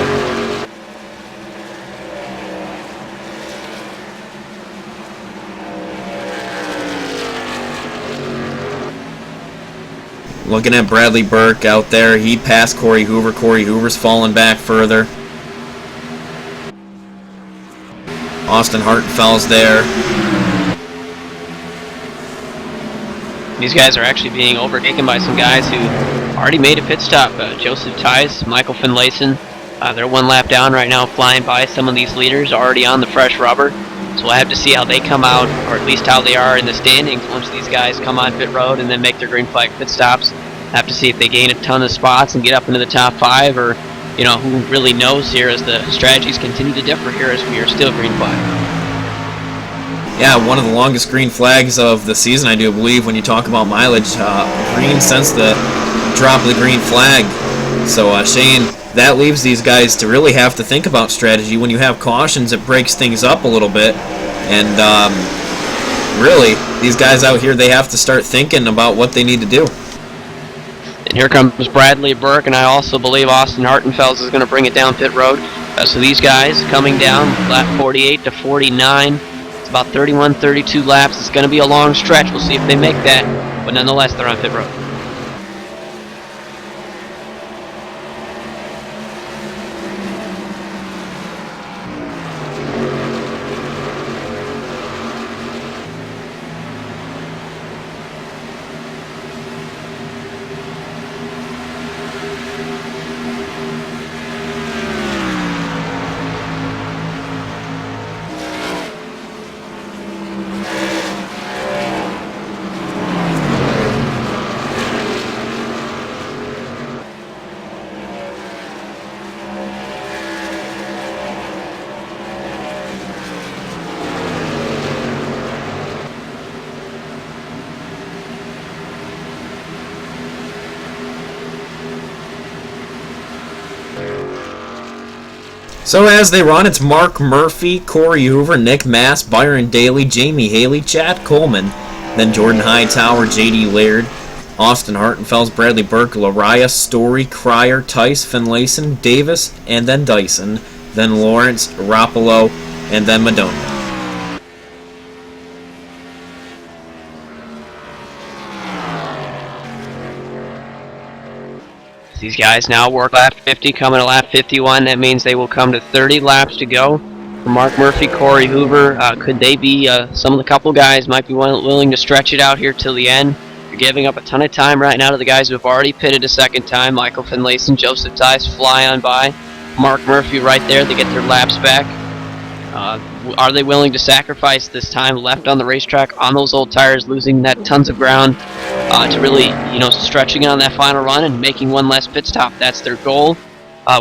Looking at Bradley Burke out there, he passed Corey Hoover. Corey Hoover's fallen back further. Austin Hartenfels there. These guys are actually being overtaken by some guys who already made a pit stop. Joseph Tice, Michael Finlayson, they're one lap down right now, flying by some of these leaders already on the fresh rubber. So we'll have to see how they come out, or at least how they are in the standings once these guys come on pit road and then make their green flag pit stops. Have to see if they gain a ton of spots and get up into the top 5, or who really knows here as the strategies continue to differ here as we are still green flag. Yeah, one of the longest green flags of the season, I do believe, when you talk about mileage. Green since the drop of the green flag. So, Shane, that leaves these guys to really have to think about strategy. When you have cautions, it breaks things up a little bit. And really, these guys out here, they have to start thinking about what they need to do. And here comes Bradley Burke, and I also believe Austin Hartenfels is going to bring it down pit road. So these guys coming down lap 48 to 49. It's about 31, 32 laps. It's going to be a long stretch. We'll see if they make that, but nonetheless, they're on pit road. So as they run, it's Mark Murphy, Corey Hoover, Nick Mass, Byron Daly, Jamie Haley, Chad Coleman, then Jordan Hightower, J.D. Laird, Austin Hartenfels, Bradley Burke, Lariah, Story, Cryer, Tice, Finlayson, Davis, and then Dyson, then Lawrence, Rapolo, and then Madonia. These guys now work lap 50, coming to lap 51. That means they will come to 30 laps to go. For Mark Murphy, Corey Hoover, could they be some of the couple guys might be willing to stretch it out here till the end? You're giving up a ton of time right now to the guys who have already pitted a second time. Michael Finlayson, Joseph Tice fly on by. Mark Murphy right there, they get their laps back. Are they willing to sacrifice this time left on the racetrack on those old tires, losing that tons of ground to really, stretching it on that final run and making one less pit stop? That's their goal.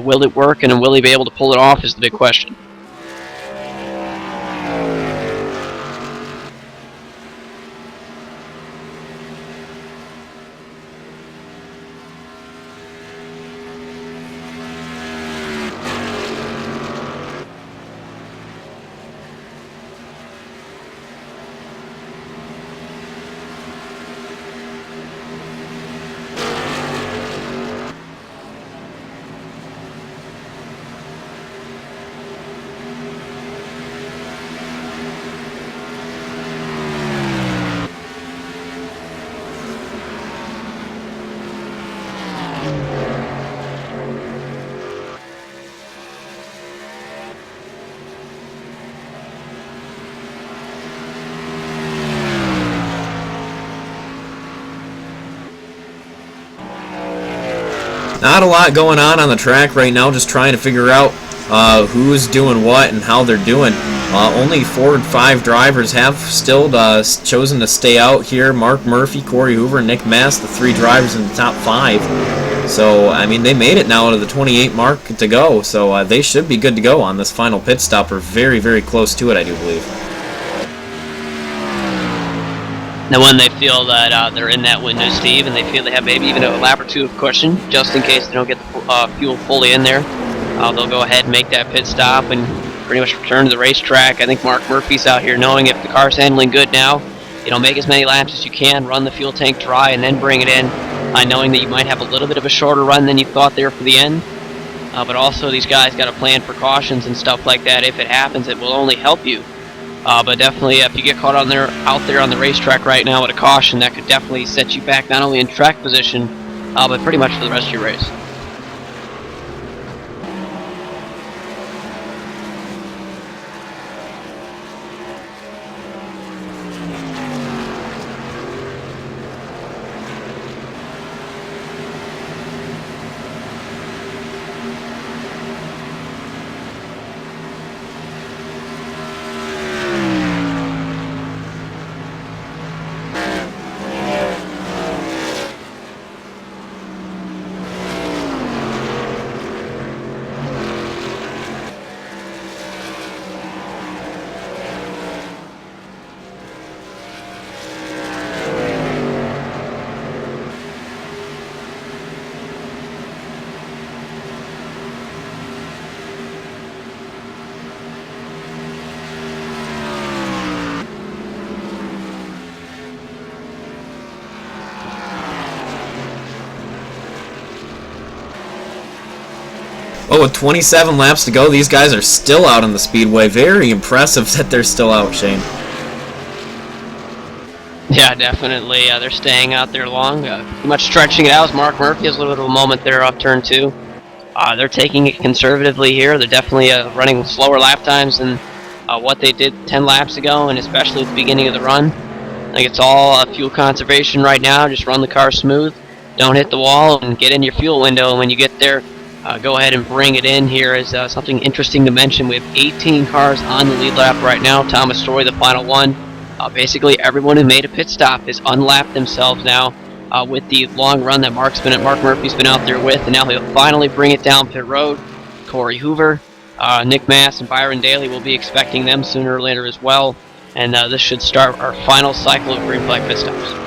Will it work, and will they be able to pull it off is the big question. Not a lot going on the track right now, just trying to figure out who's doing what and how they're doing. Only 4 or 5 drivers have still chosen to stay out here. Mark Murphy, Corey Hoover, Nick Mass, the 3 drivers in the top 5. So, I mean, they made it now to the 28 mark to go, so they should be good to go on this final pit stop, or very, very close to it, I do believe. Now when they feel that they're in that window, Steve, and they feel they have maybe even a lap or 2 of cushion, just in case they don't get the fuel fully in there, they'll go ahead and make that pit stop and pretty much return to the racetrack. I think Mark Murphy's out here knowing if the car's handling good now, make as many laps as you can, run the fuel tank dry, and then bring it in, knowing that you might have a little bit of a shorter run than you thought there for the end. But also these guys got to plan precautions and stuff like that. If it happens, it will only help you. But definitely, if you get caught out there on the racetrack right now with a caution, that could definitely set you back not only in track position, but pretty much for the rest of your race. Oh, with 27 laps to go, these guys are still out on the speedway. Very impressive that they're still out, Shane. Yeah, definitely. They're staying out there long. Pretty much stretching it out. Mark Murphy has a little bit of a moment there off turn 2. They're taking it conservatively here. They're definitely running slower lap times than what they did 10 laps ago, and especially at the beginning of the run. I think it's all fuel conservation right now. Just run the car smooth. Don't hit the wall and get in your fuel window. And when you get there, go ahead and bring it in. Here is something interesting to mention. We have 18 cars on the lead lap right now. Thomas Story, the final one. Basically, everyone who made a pit stop is unlapped themselves now with the long run that Mark Murphy's been out there with, and now he'll finally bring it down pit road. Corey Hoover, Nick Mass, and Byron Daly will be expecting them sooner or later as well, and this should start our final cycle of green flag pit stops.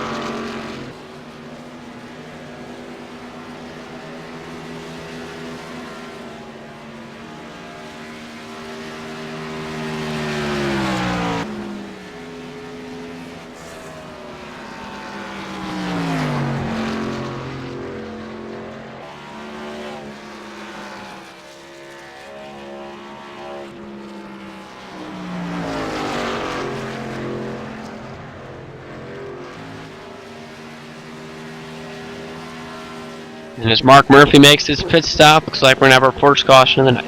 And as Mark Murphy makes his pit stop, looks like we're going to have our first caution of the night.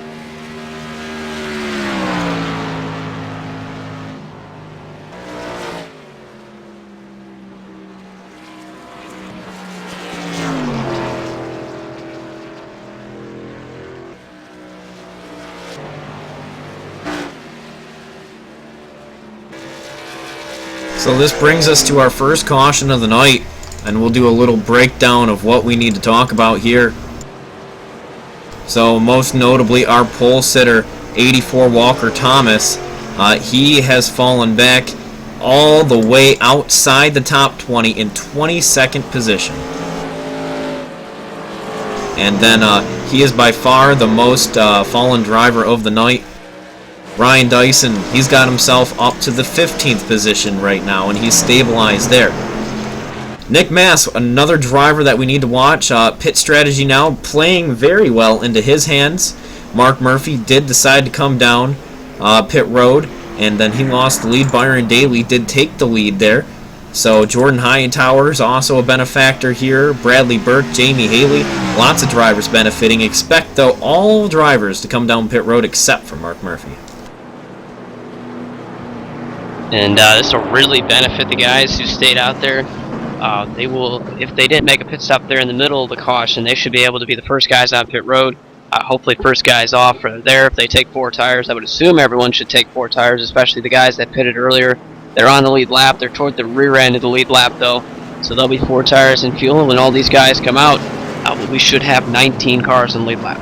So this brings us to our first caution of the night, and we'll do a little breakdown of what we need to talk about here. So most notably our pole sitter, 84 Walker Thomas, he has fallen back all the way outside the top 20 in 22nd position. And then he is by far the most fallen driver of the night. Ryan Dyson, he's got himself up to the 15th position right now, and he's stabilized there. Nick Mass, another driver that we need to watch. Pit strategy now playing very well into his hands. Mark Murphy did decide to come down pit road, and then he lost the lead. Byron Daly did take the lead there. So Jordan Hightower is also a benefactor here. Bradley Burke, Jamie Haley, lots of drivers benefiting. Expect, though, all drivers to come down pit road except for Mark Murphy. And this will really benefit the guys who stayed out there. They will, if they didn't make a pit stop there in the middle of the caution, they should be able to be the first guys on pit road. Hopefully first guys off are there. If they take 4 tires, I would assume everyone should take 4 tires, especially the guys that pitted earlier. They're on the lead lap. They're toward the rear end of the lead lap, though. So there'll be 4 tires in fuel. And when all these guys come out, we should have 19 cars in the lead lap.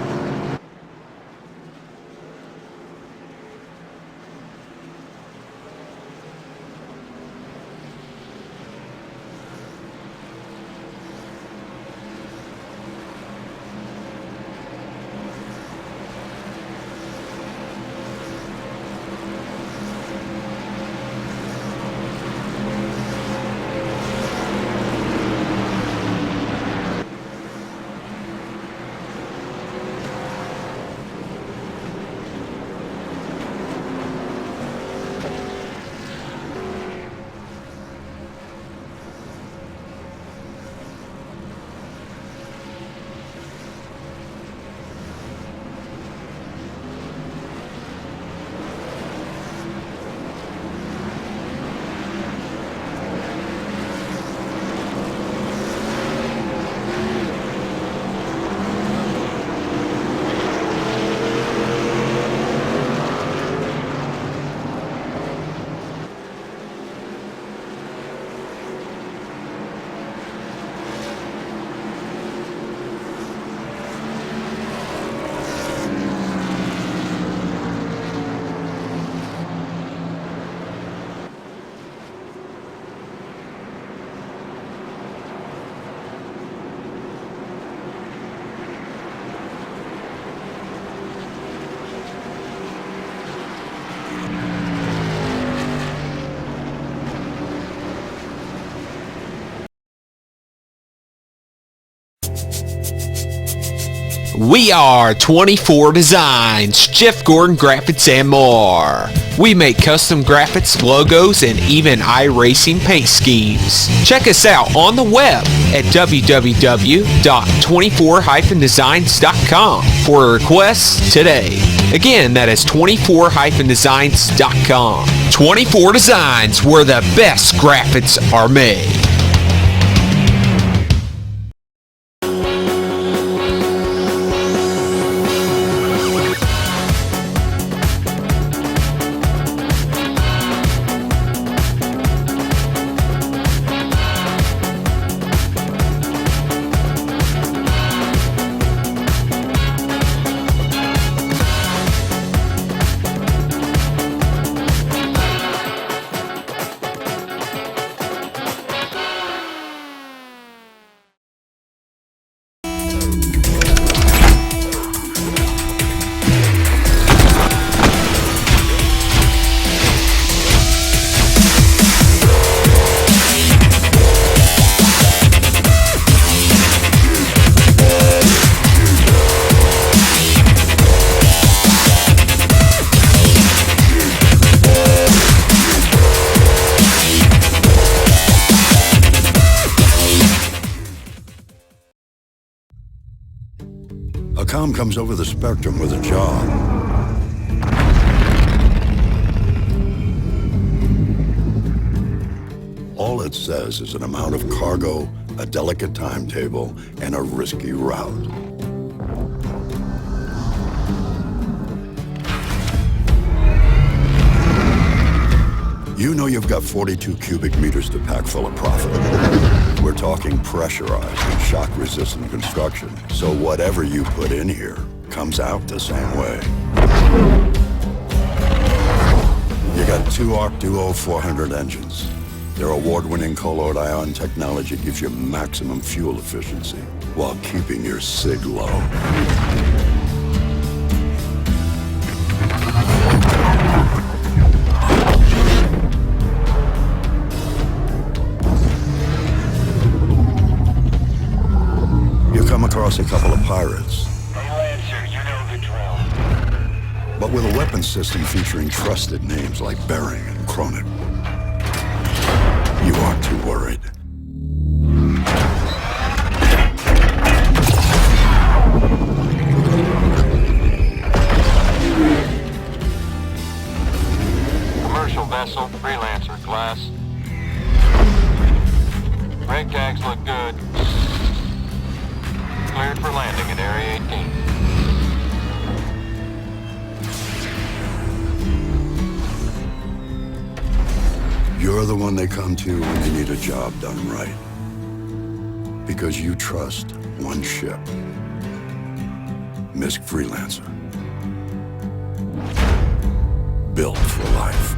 We are 24 Designs, Jeff Gordon Graphics and more. We make custom graphics, logos, and even iRacing paint schemes. Check us out on the web at www.24-designs.com for a request today. Again, that is 24-designs.com. 24 Designs, where the best graphics are made. A comm comes over the spectrum with a job. All it says is an amount of cargo, a delicate timetable, and a risky route. You know you've got 42 cubic meters to pack full of profit. We're talking pressurized and shock-resistant construction, so whatever you put in here comes out the same way. You got two Arc Duo 400 engines. Their award-winning colloid ion technology gives you maximum fuel efficiency while keeping your sig low. Across a couple of pirates. Hey, Lancer, you know the drill. But with a weapon system featuring trusted names like Bering and Cronin, you aren't too worried. Commercial vessel, Freelancer class. Red tags look good. Cleared for landing at Area 18. You're the one they come to when they need a job done right. Because you trust one ship. Misk Freelancer. Built for life.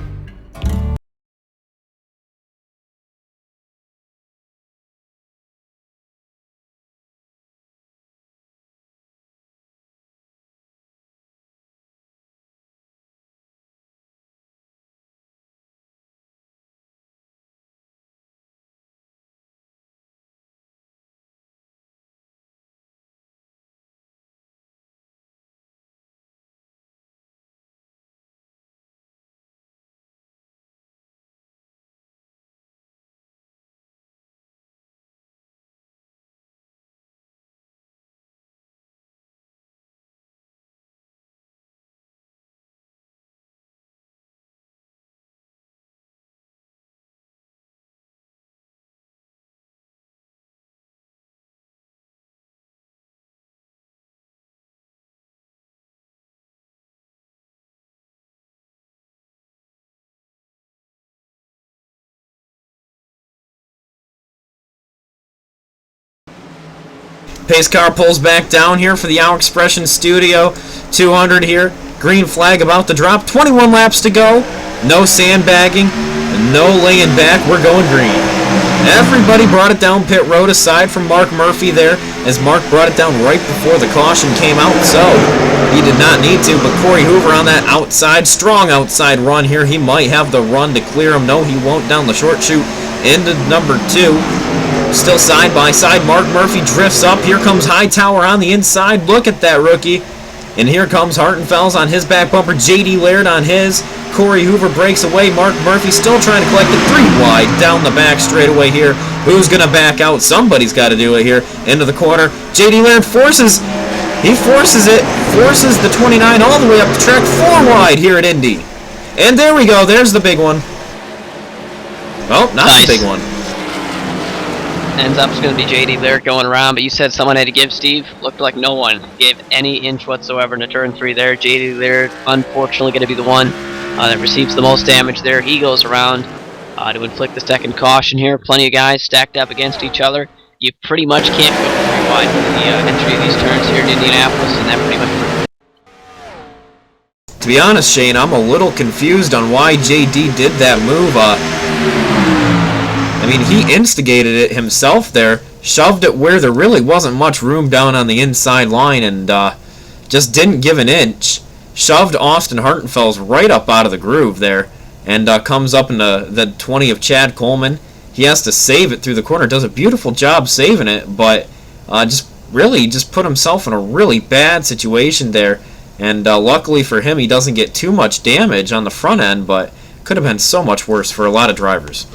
Pace car pulls back down here for the Our Expression Studio 200 here. Green flag about to drop. 21 laps to go. No sandbagging. No laying back. We're going green. Everybody brought it down pit road aside from Mark Murphy there, as Mark brought it down right before the caution came out, so he did not need to. But Corey Hoover on that outside, strong outside run here. He might have the run to clear him. No, he won't down the short chute into number 2. Still side by side. Mark Murphy drifts up. Here comes Hightower on the inside. Look at that rookie. And here comes Hartenfels on his back bumper. J.D. Laird on his. Corey Hoover breaks away. Mark Murphy still trying to collect it. 3 wide down the back straightaway here. Who's going to back out? Somebody's got to do it here. Into the corner. J.D. Laird forces it. Forces the 29 all the way up the track. 4 wide here at Indy. And there we go. There's the big one. Oh, not the big one. Ends up it's going to be J.D. Laird going around, but you said someone had to give, Steve. Looked like no one gave any inch whatsoever into turn 3 there. J.D. Laird, unfortunately, going to be the one that receives the most damage there. He goes around to inflict the second caution here. Plenty of guys stacked up against each other. You pretty much can't go 3 wide for the entry of these turns here in Indianapolis, and that pretty much... To be honest, Shane, I'm a little confused on why JD did that move. I mean, he instigated it himself there, shoved it where there really wasn't much room down on the inside line, and just didn't give an inch. Shoved Austin Hartenfels right up out of the groove there, and comes up in the 20 of Chad Coleman. He has to save it through the corner. Does a beautiful job saving it, but just put himself in a really bad situation there. And luckily for him, he doesn't get too much damage on the front end, but could have been so much worse for a lot of drivers.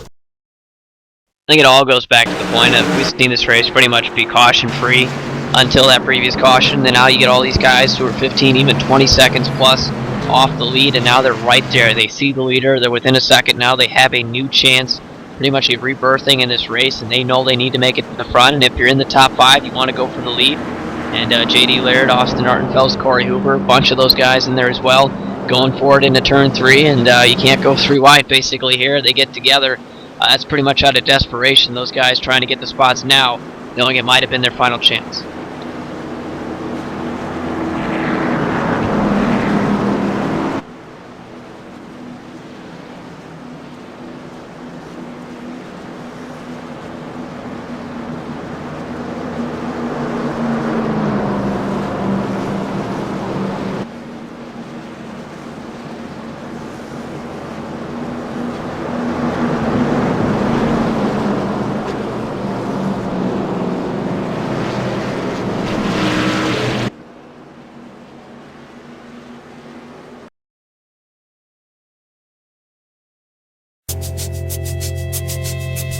I think it all goes back to the point of we've seen this race pretty much be caution-free until that previous caution. Then now you get all these guys who are 15, even 20 seconds plus off the lead, and now they're right there. They see the leader. They're within a second now. They have a new chance, pretty much a rebirthing in this race, and they know they need to make it to the front. And if you're in the top 5, you want to go for the lead. And J.D. Laird, Austin Hartenfels, Corey Hoover, a bunch of those guys in there as well, going forward into turn 3, and you can't go 3 wide basically here. They get together. That's pretty much out of desperation, those guys trying to get the spots now, knowing it might have been their final chance.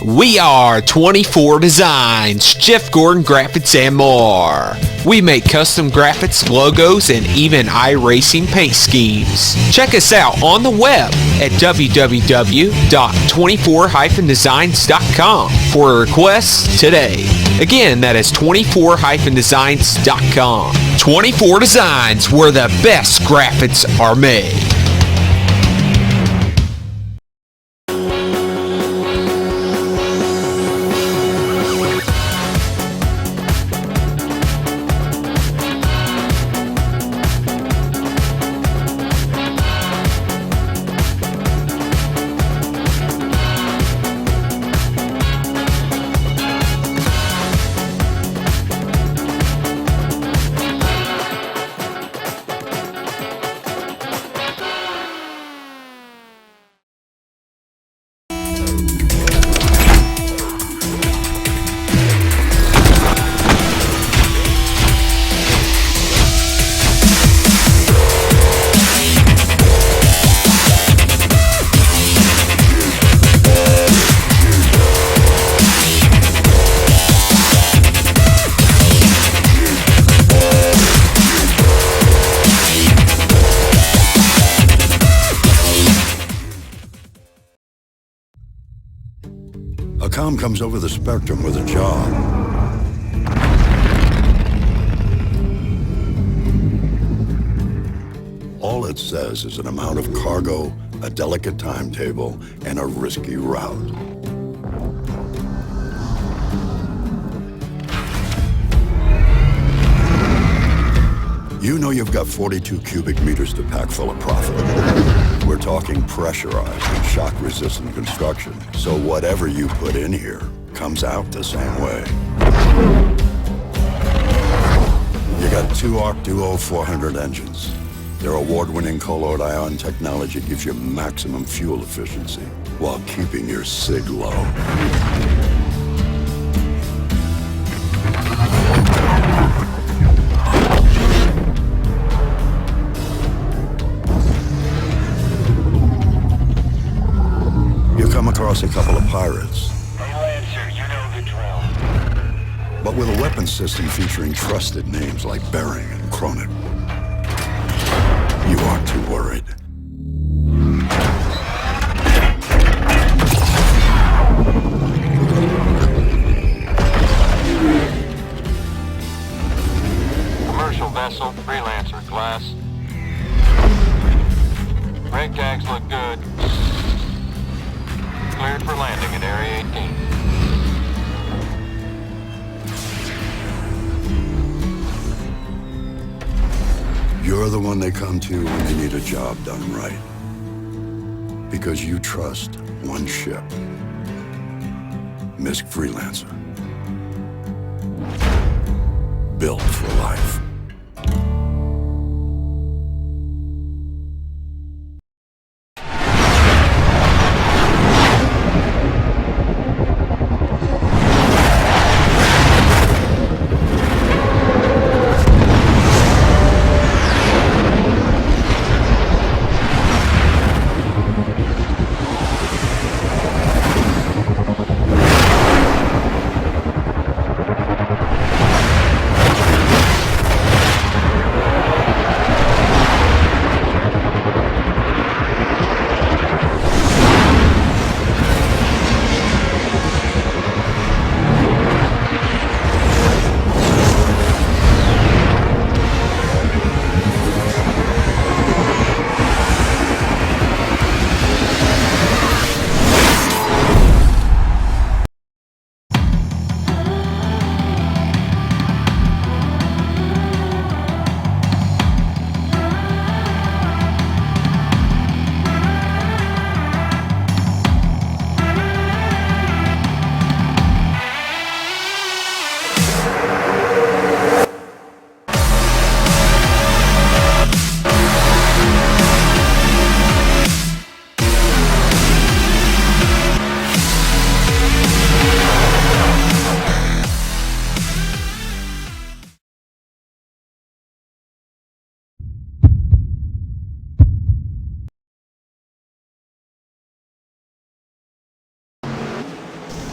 We are 24 Designs, Jeff Gordon Graphics and more. We make custom graphics, logos, and even iRacing paint schemes. Check us out on the web at www.24-designs.com for requests today. Again, that is 24-designs.com. 24 Designs, where the best graphics are made. A comm comes over the spectrum with a job. All it says is an amount of cargo, a delicate timetable, and a risky route. You know you've got 42 cubic meters to pack full of profit. We're talking pressurized and shock-resistant construction, so whatever you put in here comes out the same way. You got 2 Arc Duo 400 engines. Their award-winning colloid ion technology gives you maximum fuel efficiency while keeping your SIG low. across a couple of pirates. Hey, Lancer, you know the drill. But with a weapon system featuring trusted names like Bering and Cronin, you aren't too worried. Commercial vessel, Freelancer, glass. Rig tags look good. Cleared for landing at Area 18. You're the one they come to when they need a job done right. Because you trust one ship. Misk Freelancer. Built for life.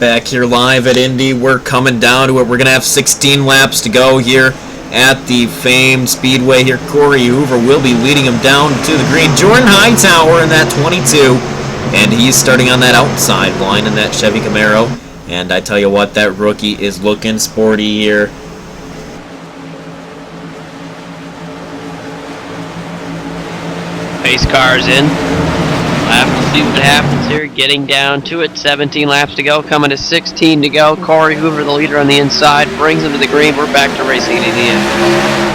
Back here live at Indy, we're coming down to it. We're going to have 16 laps to go here at the famed Speedway here. Corey Hoover will be leading him down to the green. Jordan Hightower in that 22, and he's starting on that outside line in that Chevy Camaro. And I tell you what, that rookie is looking sporty here. Pace cars in. We'll have to see what happens here. Getting down to it. 17 laps to go. Coming to 16 to go. Corey Hoover, the leader on the inside, brings him to the green. We're back to racing in the end.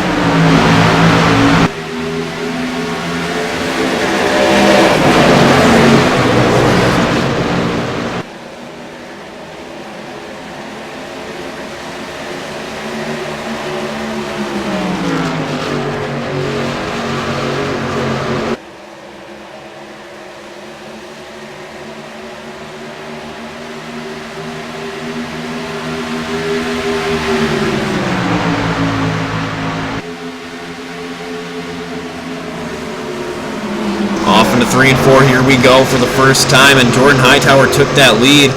Off into 3 and 4, here we go for the first time, and Jordan Hightower took that lead.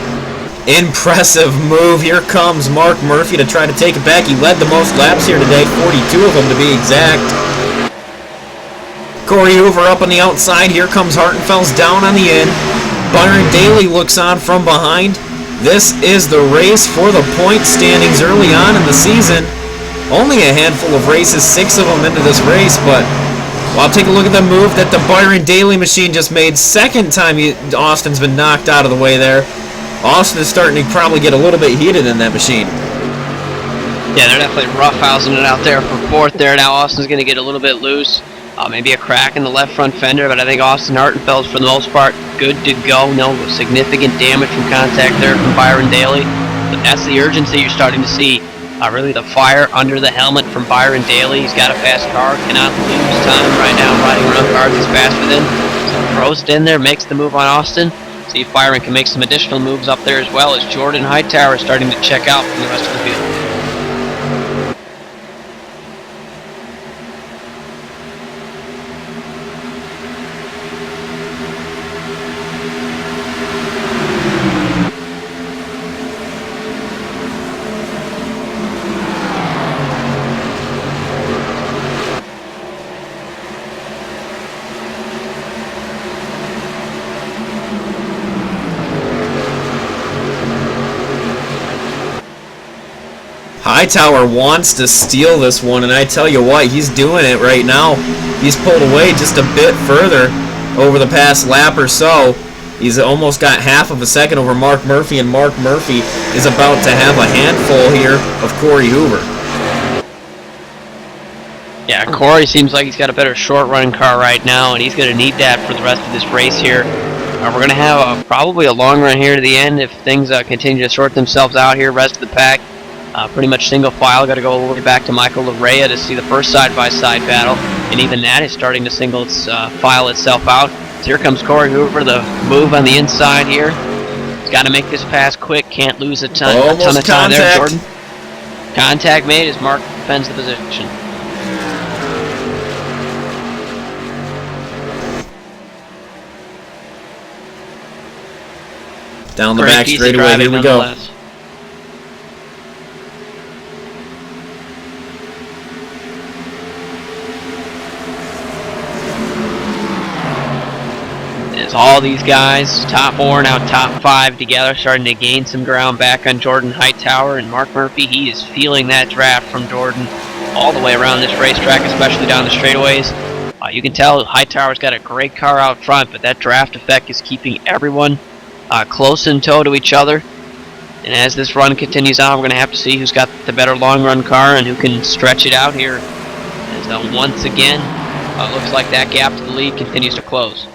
Impressive move. Here comes Mark Murphy to try to take it back. He led the most laps here today, 42 of them to be exact. Corey Hoover up on the outside. Here comes Hartenfels down on the in. Byron Daly looks on from behind. This is the race for the point standings early on in the season. Only a handful of races, 6 of them into this race, but well, take a look at the move that the Byron Daly machine just made. Second time Austin's been knocked out of the way there. Austin is starting to probably get a little bit heated in that machine. Yeah, they're definitely roughhousing it out there for fourth there. Now Austin's going to get a little bit loose. Maybe a crack in the left front fender, but I think Austin Hartenfels, for the most part, good to go. No significant damage from contact there from Byron Daly. But that's the urgency you're starting to see. Really the fire under the helmet from Byron Daly. He's got a fast car, cannot lose time right now riding around cars he's faster than. So throws it in there, makes the move on Austin. See if Byron can make some additional moves up there as well, as Jordan Hightower is starting to check out from the rest of the field. Hightower wants to steal this one, and I tell you what, he's doing it right now. He's pulled away just a bit further over the past lap or so. He's almost got half of a second over Mark Murphy, and Mark Murphy is about to have a handful here of Corey Hoover. Yeah, Corey seems like he's got a better short-run car right now, and he's going to need that for the rest of this race here. We're going to have probably a long run here to the end if things continue to sort themselves out here. Rest of the pack, pretty much single file. Got to go all the way back to Michael Larea to see the first side-by-side battle, and even that is starting to single file itself out. So here comes Corey Hoover, the move on the inside here. He's got to make this pass quick, can't lose a ton of time there, Jordan. Contact made as Mark defends the position. Down the back straightaway, here we go. As all these guys, top 4, now top 5 together, starting to gain some ground back on Jordan Hightower, and Mark Murphy, he is feeling that draft from Jordan all the way around this racetrack, especially down the straightaways. You can tell Hightower's got a great car out front, but that draft effect is keeping everyone close in tow to each other. And as this run continues on, we're going to have to see who's got the better long run car and who can stretch it out here. As once again, looks like that gap to the lead continues to close.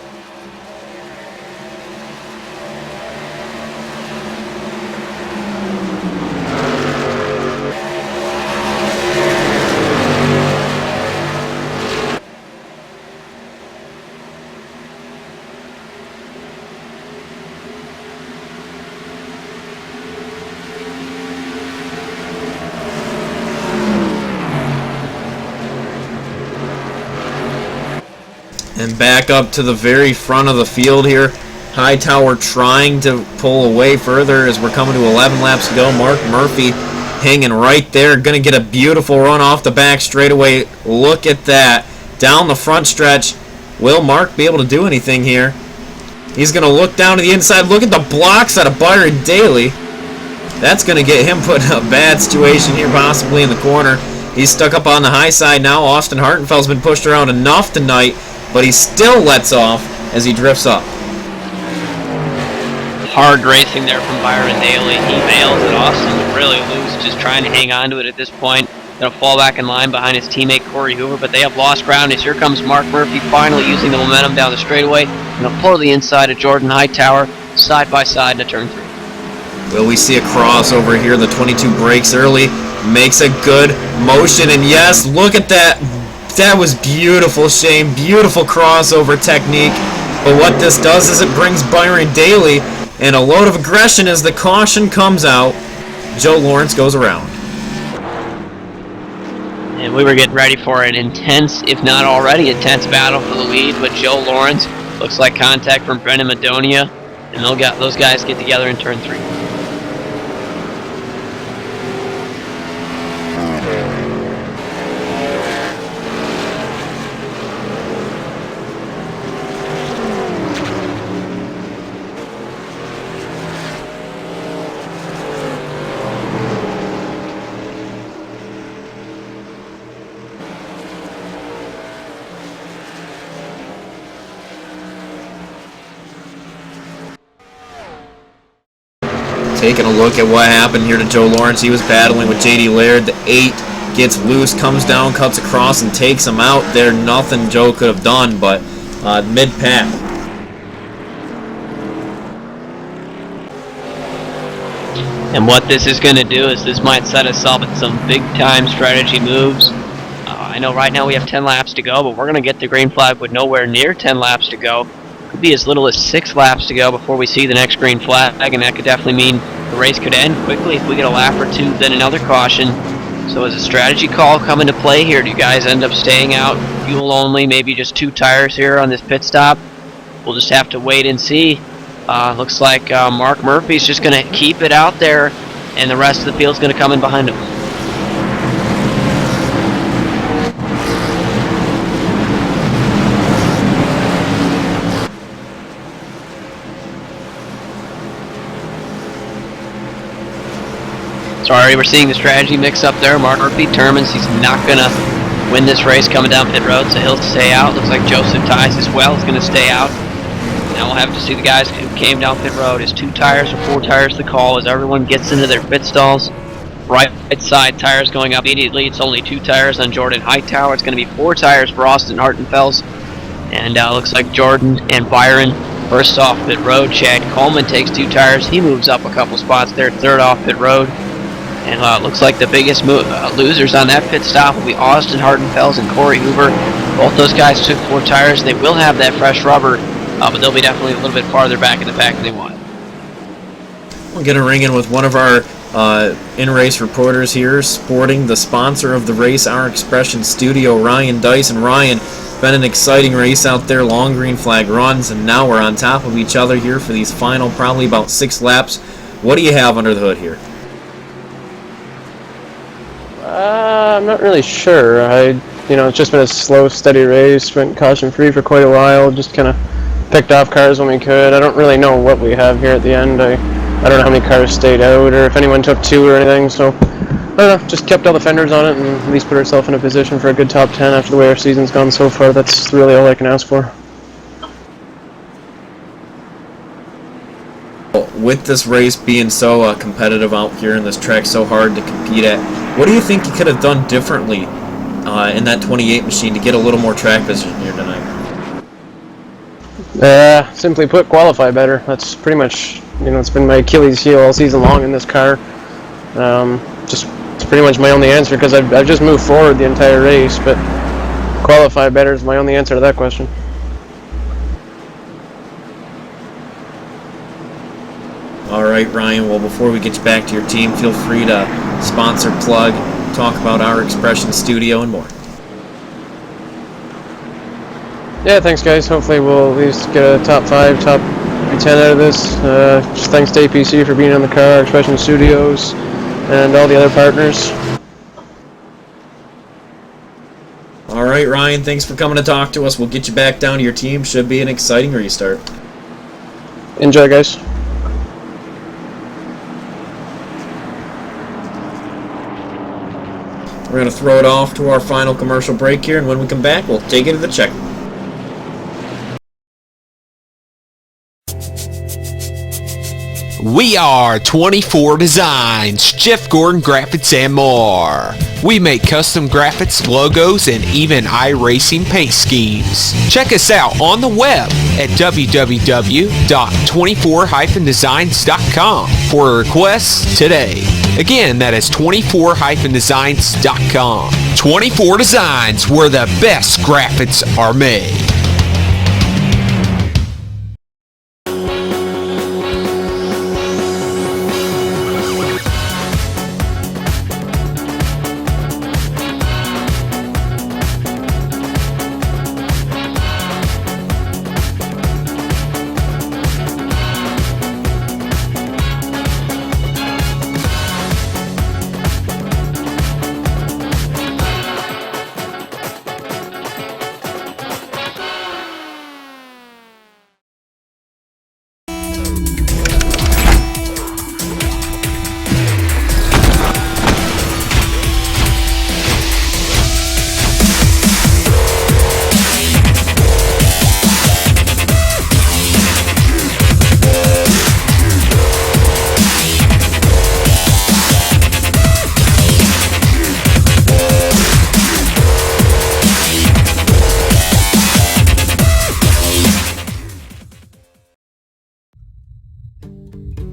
And back up to the very front of the field here. Hightower trying to pull away further as we're coming to 11 laps to go. Mark Murphy hanging right there. Going to get a beautiful run off the back straightaway. Look at that. Down the front stretch. Will Mark be able to do anything here? He's going to look down to the inside. Look at the blocks out of Byron Daly. That's going to get him put in a bad situation here, possibly in the corner. He's stuck up on the high side now. Austin Hartenfeld's been pushed around enough tonight, but he still lets off as he drifts up. Hard racing there from Byron Daly. He bails it. Austin really loose, just trying to hang on to it at this point. Going to fall back in line behind his teammate Corey Hoover, but they have lost ground as here comes Mark Murphy finally using the momentum down the straightaway. Going to pull to the inside of Jordan Hightower, side by side into turn 3. Will we see a crossover here? The 22 breaks early, makes a good motion, and yes, look at that. That was beautiful, Shane. Beautiful crossover technique. But what this does is it brings Byron Daly in a load of aggression as the caution comes out. Joe Lawrence goes around. And we were getting ready for an intense, if not already intense, battle for the lead. But Joe Lawrence looks like contact from Brendan Madonia, and those guys get together in turn 3. Taking a look at what happened here to Joe Lawrence. He was battling with J.D. Laird. The 8 gets loose, comes down, cuts across, and takes him out there. Nothing Joe could have done, but mid-pack. And what this is going to do is this might set us up with some big-time strategy moves. I know right now we have 10 laps to go, but we're going to get the green flag with nowhere near 10 laps to go. Could be as little as 6 laps to go before we see the next green flag, and that could definitely mean the race could end quickly if we get a lap or 2, then another caution. So is a strategy call come into play here? Do you guys end up staying out fuel only, maybe just 2 tires here on this pit stop? We'll just have to wait and see. Looks like Mark Murphy's just going to keep it out there, and the rest of the field's going to come in behind him. So already we're seeing the strategy mix up there. Mark determines he's not going to win this race coming down pit road, so he'll stay out. Looks like Joseph Tice as well is going to stay out. Now we'll have to see the guys who came down pit road. Is 2 tires or 4 tires the call as everyone gets into their pit stalls. Right side tires going up immediately. It's only 2 tires on Jordan Hightower. It's going to be 4 tires for Austin Hartenfels. And looks like Jordan and Byron first off pit road. Chad Coleman takes 2 tires. He moves up a couple spots there, 3rd off pit road. And it looks like the biggest losers on that pit stop will be Austin Hartenfels and Corey Hoover. Both those guys took 4 tires. They will have that fresh rubber, but they'll be definitely a little bit farther back in the pack than they want. We'll get a ring in with one of our in-race reporters here, sporting the sponsor of the race, Our Expression Studio, Ryan Dice. And Ryan, been an exciting race out there, long green flag runs, and now we're on top of each other here for these final probably about 6 laps. What do you have under the hood here? I'm not really sure. It's just been a slow, steady race. Went caution-free for quite a while. Just kind of picked off cars when we could. I don't really know what we have here at the end. I don't know how many cars stayed out or if anyone took 2 or anything. So I don't know. Just kept all the fenders on it and at least put ourselves in a position for a good top 10 after the way our season's gone so far. That's really all I can ask for. With this race being so competitive out here and this track so hard to compete at, what do you think you could have done differently in that 28 machine to get a little more track position here tonight? Simply put, qualify better. That's pretty much, it's been my Achilles heel all season long in this car. It's pretty much my only answer because I've just moved forward the entire race, but qualify better is my only answer to that question. All right, Ryan, well, before we get you back to your team, feel free to sponsor, plug, talk about Our Expression Studio and more. Yeah, thanks, guys. Hopefully we'll at least get a top 5, top 10 out of this. Just thanks to APC for being on the car, Our Expression Studios, and all the other partners. All right, Ryan, thanks for coming to talk to us. We'll get you back down to your team. Should be an exciting restart. Enjoy, guys. We're going to throw it off to our final commercial break here, and when we come back, we'll take it to the check. We are 24 Designs, Jeff Gordon Graphics and more. We make custom graphics, logos, and even iRacing paint schemes. Check us out on the web at www.24-designs.com for requests today. Again, that is 24-designs.com. 24 Designs, where the best graphics are made.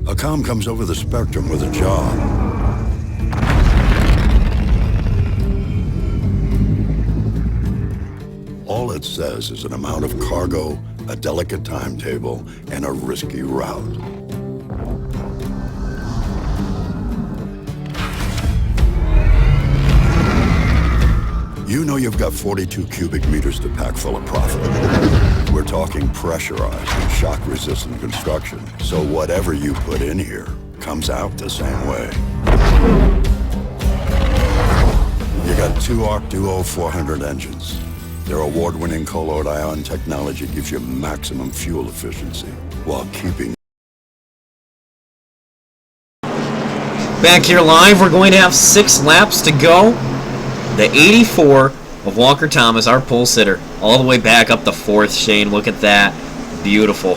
A comm comes over the spectrum with a job. All it says is an amount of cargo, a delicate timetable, and a risky route. You know you've got 42 cubic meters to pack full of profit. We're talking pressurized and shock-resistant construction, so whatever you put in here comes out the same way. You got 2 Arc Duo 400 engines. Their award-winning colloid ion technology gives you maximum fuel efficiency while keeping Back here live, we're going to have 6 laps to go. The 84 of Walker Thomas, our pole sitter, all the way back up the 4th, Shane. Look at that. Beautiful.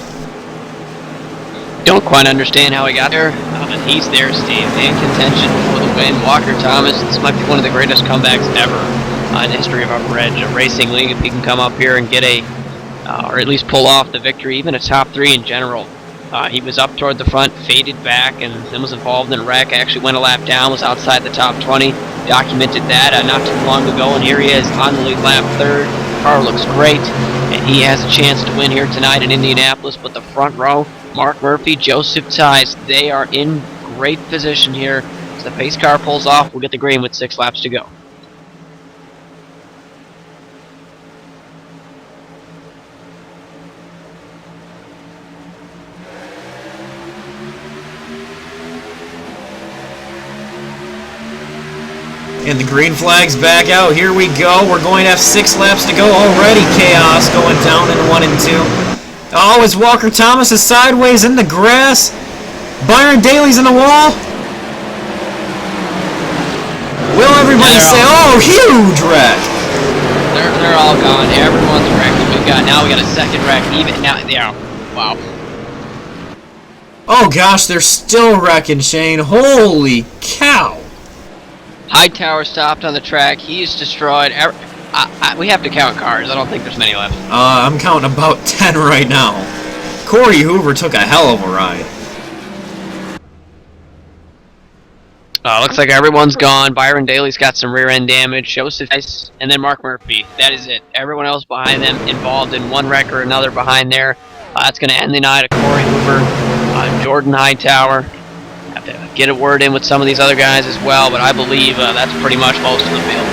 Don't quite understand how he got there, but he's there, Steve. In contention for the win. Walker Thomas, this might be one of the greatest comebacks ever in the history of UpperEdge Racing League. If he can come up here and get or at least pull off the victory, even a top 3 in general. He was up toward the front, faded back, and then was involved in a wreck. Actually went a lap down, was outside the top 20. Documented that not too long ago, and here he is on the lead lap 3rd. Car looks great, and he has a chance to win here tonight in Indianapolis. But the front row, Mark Murphy, Joseph Tice, they are in great position here. As the pace car pulls off, we'll get the green with 6 laps to go. And the green flag's back out. Here we go. We're going to have 6 laps to go already. Chaos going down in 1 and 2. Oh, as Walker Thomas is sideways in the grass. Byron Daly's in the wall. Will everybody say, oh, huge wreck. They're all gone. Everyone's wrecked. We got a second wreck. Even now, yeah. Wow. Oh gosh, they're still wrecking, Shane. Holy cow. Hightower stopped on the track. He's destroyed. We have to count cars. I don't think there's many left. I'm counting about 10 right now. Corey Hoover took a hell of a ride. Looks like everyone's gone. Byron Daly's got some rear end damage. Joseph Tice, and then Mark Murphy. That is it. Everyone else behind them involved in one wreck or another behind there. That's going to end the night of Corey Hoover, Jordan Hightower. Have to get a word in with some of these other guys as well, but I believe that's pretty much most of the field.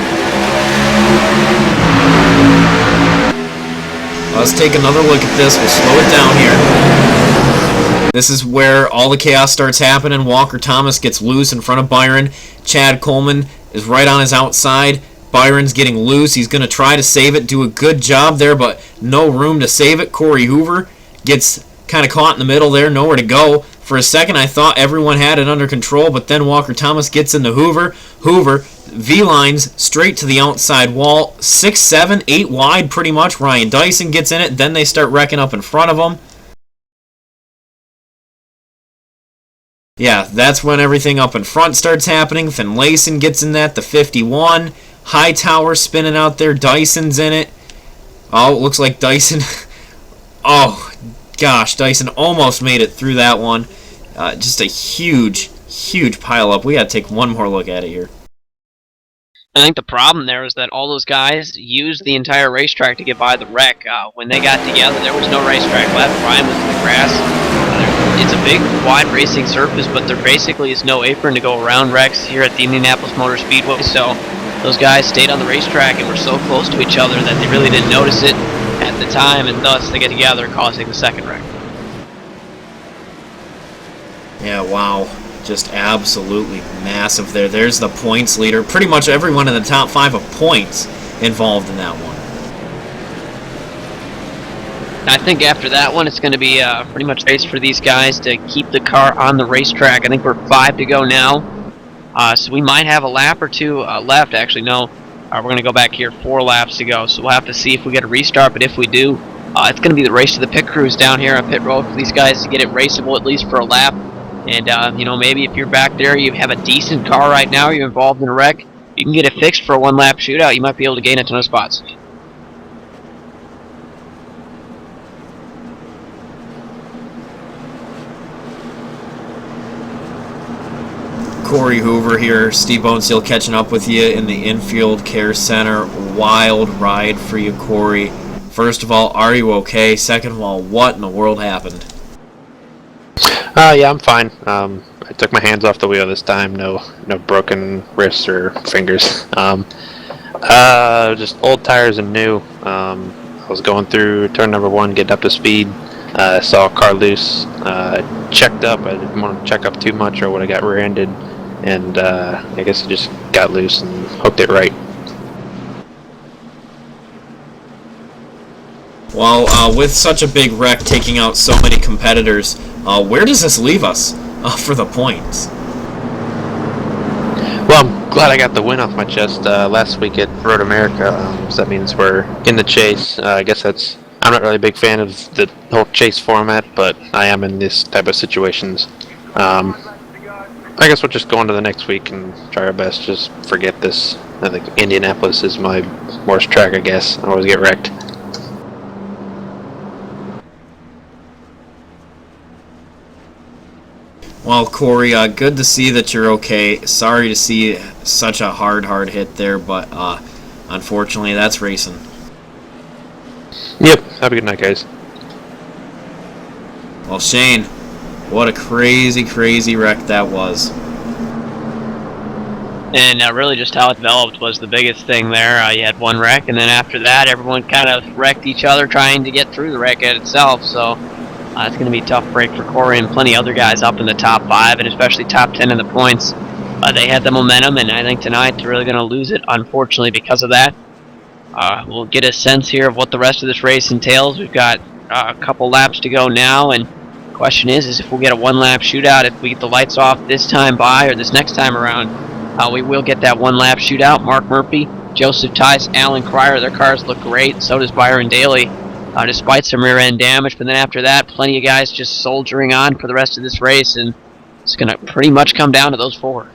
Let's take another look at this. We'll slow it down here. This is where all the chaos starts happening. Walker Thomas gets loose in front of Byron. Chad Coleman is right on his outside. Byron's getting loose. He's going to try to save it, do a good job there, but no room to save it. Corey Hoover gets kind of caught in the middle there, nowhere to go. For a second, I thought everyone had it under control, but then Walker Thomas gets into Hoover. Hoover V-lines straight to the outside wall. 6, 7, 8 wide pretty much. Ryan Dyson gets in it. Then they start wrecking up in front of him. Yeah, that's when everything up in front starts happening. Finlayson gets in that, the 51. Hightower spinning out there. Dyson's in it. Oh, it looks like Dyson. Oh, gosh, Dyson almost made it through that one. Just a huge, huge pile up. We got to take one more look at it here. I think the problem there is that all those guys used the entire racetrack to get by the wreck. When they got together, there was no racetrack left. Ryan was in the grass. It's a big, wide racing surface, but there basically is no apron to go around wrecks here at the Indianapolis Motor Speedway. So those guys stayed on the racetrack and were so close to each other that they really didn't notice it at the time, and thus they get together, causing the second wreck. Yeah, wow. Just absolutely massive there. There's the points leader. Pretty much everyone in the top 5 of points involved in that one. I think after that one, it's going to be pretty much a race for these guys to keep the car on the racetrack. I think we're 5 to go now. So we might have a lap or 2 left. Actually, no. We're going to go back here 4 laps to go. So we'll have to see if we get a restart. But if we do, it's going to be the race to the pit crews down here on pit road for these guys to get it raceable at least for a lap. And, maybe if you're back there, you have a decent car right now, you're involved in a wreck, you can get it fixed for a one-lap shootout. You might be able to gain a ton of spots. Corey Hoover here, Steve Bonesteel catching up with you in the infield care center. Wild ride for you, Corey. First of all, are you okay? Second of all, what in the world happened? Yeah, I'm fine. I took my hands off the wheel this time. No broken wrists or fingers. Just old tires and new. I was going through turn number 1, getting up to speed. Saw a car loose. Checked up. I didn't want to check up too much or would have got rear-ended. And I guess it just got loose and hooked it right. Well, with such a big wreck taking out so many competitors, where does this leave us for the points? Well, I'm glad I got the win off my chest last week at Road America. So that means we're in the chase. I guess that's. I'm not really a big fan of the whole chase format, but I am in this type of situations. I guess we'll just go on to the next week and try our best. Just forget this. I think Indianapolis is my worst track, I guess. I always get wrecked. Well, Corey, good to see that you're okay. Sorry to see such a hard hit there, but unfortunately, that's racing. Yep. Have a good night, guys. Well, Shane, what a crazy wreck that was. And really just how it developed was the biggest thing there. You had one wreck, and then after that, everyone kind of wrecked each other trying to get through the wreck itself. So it's going to be a tough break for Corey and plenty other guys up in the top 5, and especially top 10 in the points. They had the momentum, and I think tonight they're really going to lose it, unfortunately, because of that. We'll get a sense here of what the rest of this race entails. We've got a couple laps to go now, and the question is if we'll get a one-lap shootout, if we get the lights off this time by or this next time around. We will get that one-lap shootout. Mark Murphy, Joseph Tice, Alan Cryer, their cars look great. So does Byron Daly, despite some rear-end damage. But then after that, plenty of guys just soldiering on for the rest of this race, and it's going to pretty much come down to those 4.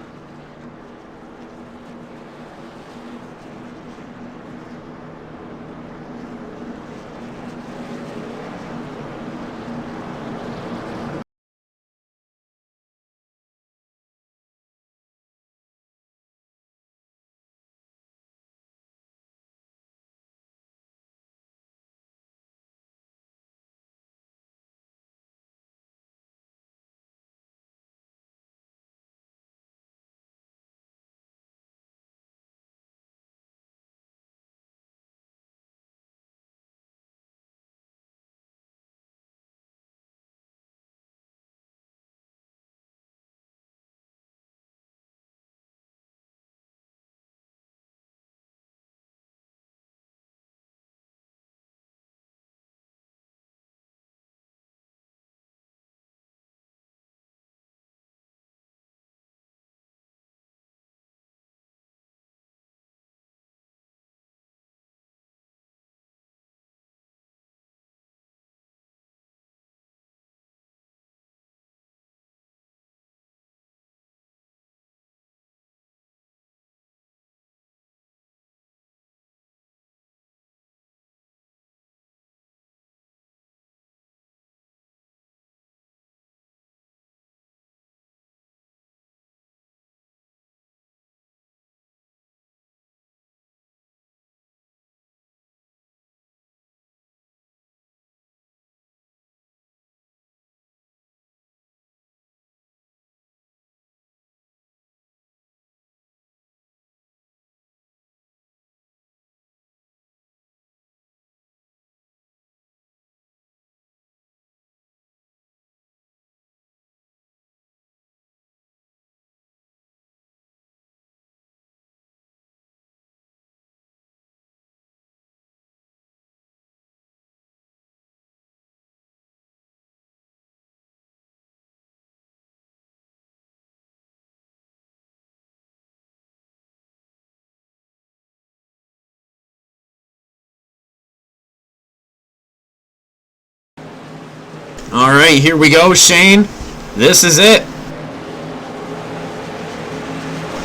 Alright, here we go, Shane. This is it.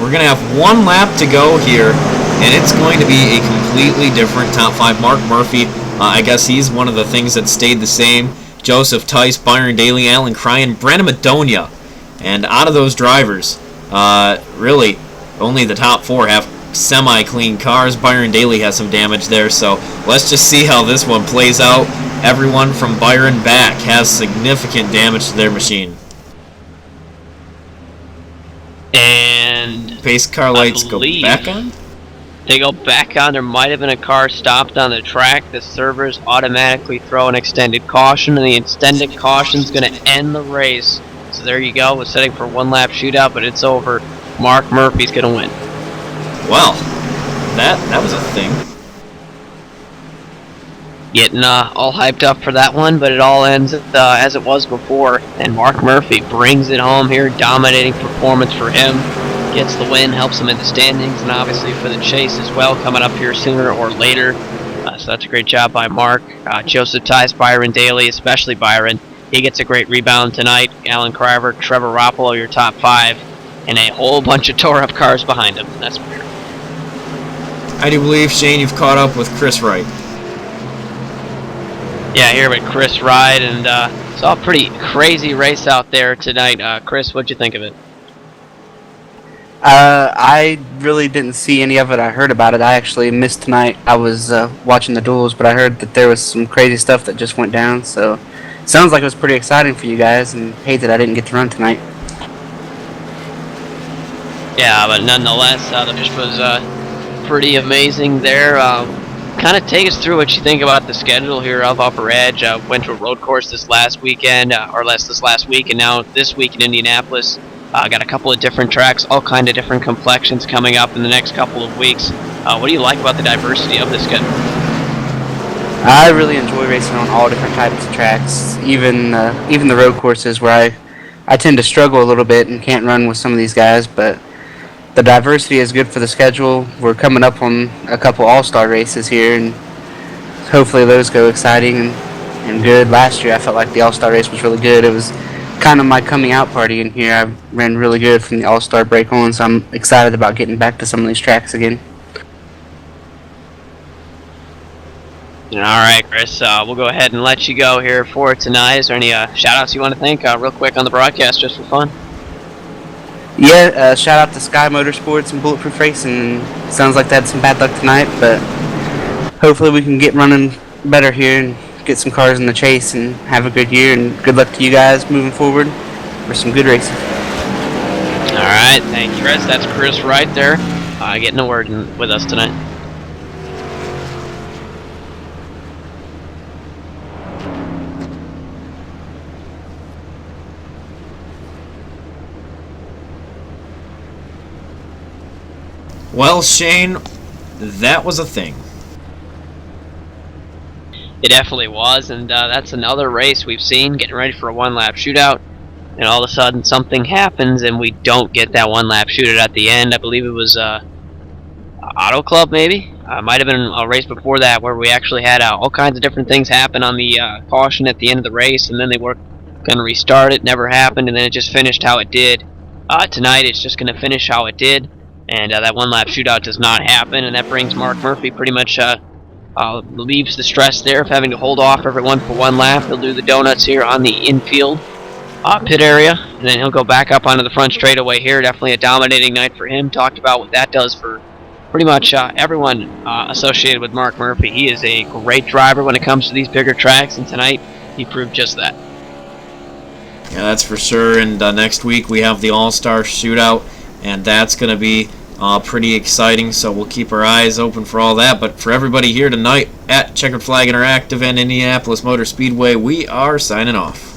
We're going to have one lap to go here, and it's going to be a completely different top 5. Mark Murphy, I guess he's one of the things that stayed the same. Joseph Tice, Byron Daly, Alan Cryan, Brandon Madonia. And out of those drivers, really, only the top 4 have semi-clean cars. Byron Daly has some damage there, so let's just see how this one plays out. Everyone from Byron back has significant damage to their machine. And pace car lights go back on? They go back on. There might have been a car stopped on the track. The servers automatically throw an extended caution, and the extended caution is going to end the race. So there you go. We're setting for one lap shootout, but it's over. Mark Murphy's going to win. Well, that was a thing. Getting all hyped up for that one, but it all ends as it was before. And Mark Murphy brings it home here. Dominating performance for him. gets the win, helps him in the standings, and obviously for the chase as well, coming up here sooner or later. So that's a great job by Mark. Joseph ties Byron Daly, especially Byron. He gets a great rebound tonight. Alan Criver, Trevor Roppolo, your top 5, and a whole bunch of tore-up cars behind him. That's weird. I do believe, Shane, you've caught up with Chris Wright. Yeah, here with Chris Wright, and saw a pretty crazy race out there tonight. Chris, what'd you think of it? I really didn't see any of it. I heard about it. I actually missed tonight. I was watching the duels, but I heard that there was some crazy stuff that just went down. So it sounds like it was pretty exciting for you guys, and hate that I didn't get to run tonight. Yeah, but nonetheless, the finish was pretty amazing there. Kind of take us through what you think about the schedule here of UpperEdge. Went to a road course this last weekend, or this last week, and now this week in Indianapolis. Got a couple of different tracks, all kind of different complexions coming up in the next couple of weeks. What do you like about the diversity of this schedule? I really enjoy racing on all different types of tracks, even the road courses where I tend to struggle a little bit and can't run with some of these guys, but the diversity is good for the schedule. We're coming up on a couple all-star races here, and hopefully those go exciting and good. Last year I felt like the all-star race was really good. It was kind of my coming out party in here. I ran really good from the all-star break on, so I'm excited about getting back to some of these tracks again. All right, Chris, we'll go ahead and let you go here for tonight. Is there any shout-outs you want to thank real quick on the broadcast just for fun? Yeah, shout out to Sky Motorsports and Bulletproof Racing. Sounds like they had some bad luck tonight, but hopefully we can get running better here and get some cars in the chase and have a good year, and good luck to you guys moving forward for some good racing. All right, thank you, Chris. That's Chris right there, getting a word with us tonight. Well, Shane, that was a thing. It definitely was, and that's another race we've seen getting ready for a one-lap shootout, and all of a sudden something happens and we don't get that one-lap shootout at the end. I believe it was Auto Club, maybe? Might have been a race before that where we actually had all kinds of different things happen on the caution at the end of the race, and then they were going to restart it, never happened, and then it just finished how it did. Tonight it's just going to finish how it did, and that one-lap shootout does not happen, and that brings Mark Murphy pretty much leaves the stress there of having to hold off everyone for one lap. He'll do the donuts here on the infield pit area, and then he'll go back up onto the front straightaway here. Definitely a dominating night for him. Talked about what that does for pretty much everyone associated with Mark Murphy. He is a great driver when it comes to these bigger tracks, and tonight he proved just that. Yeah, that's for sure. And next week we have the All-Star Shootout, and that's going to be pretty exciting, so we'll keep our eyes open for all that. But for everybody here tonight at Checkered Flag Interactive and Indianapolis Motor Speedway, we are signing off.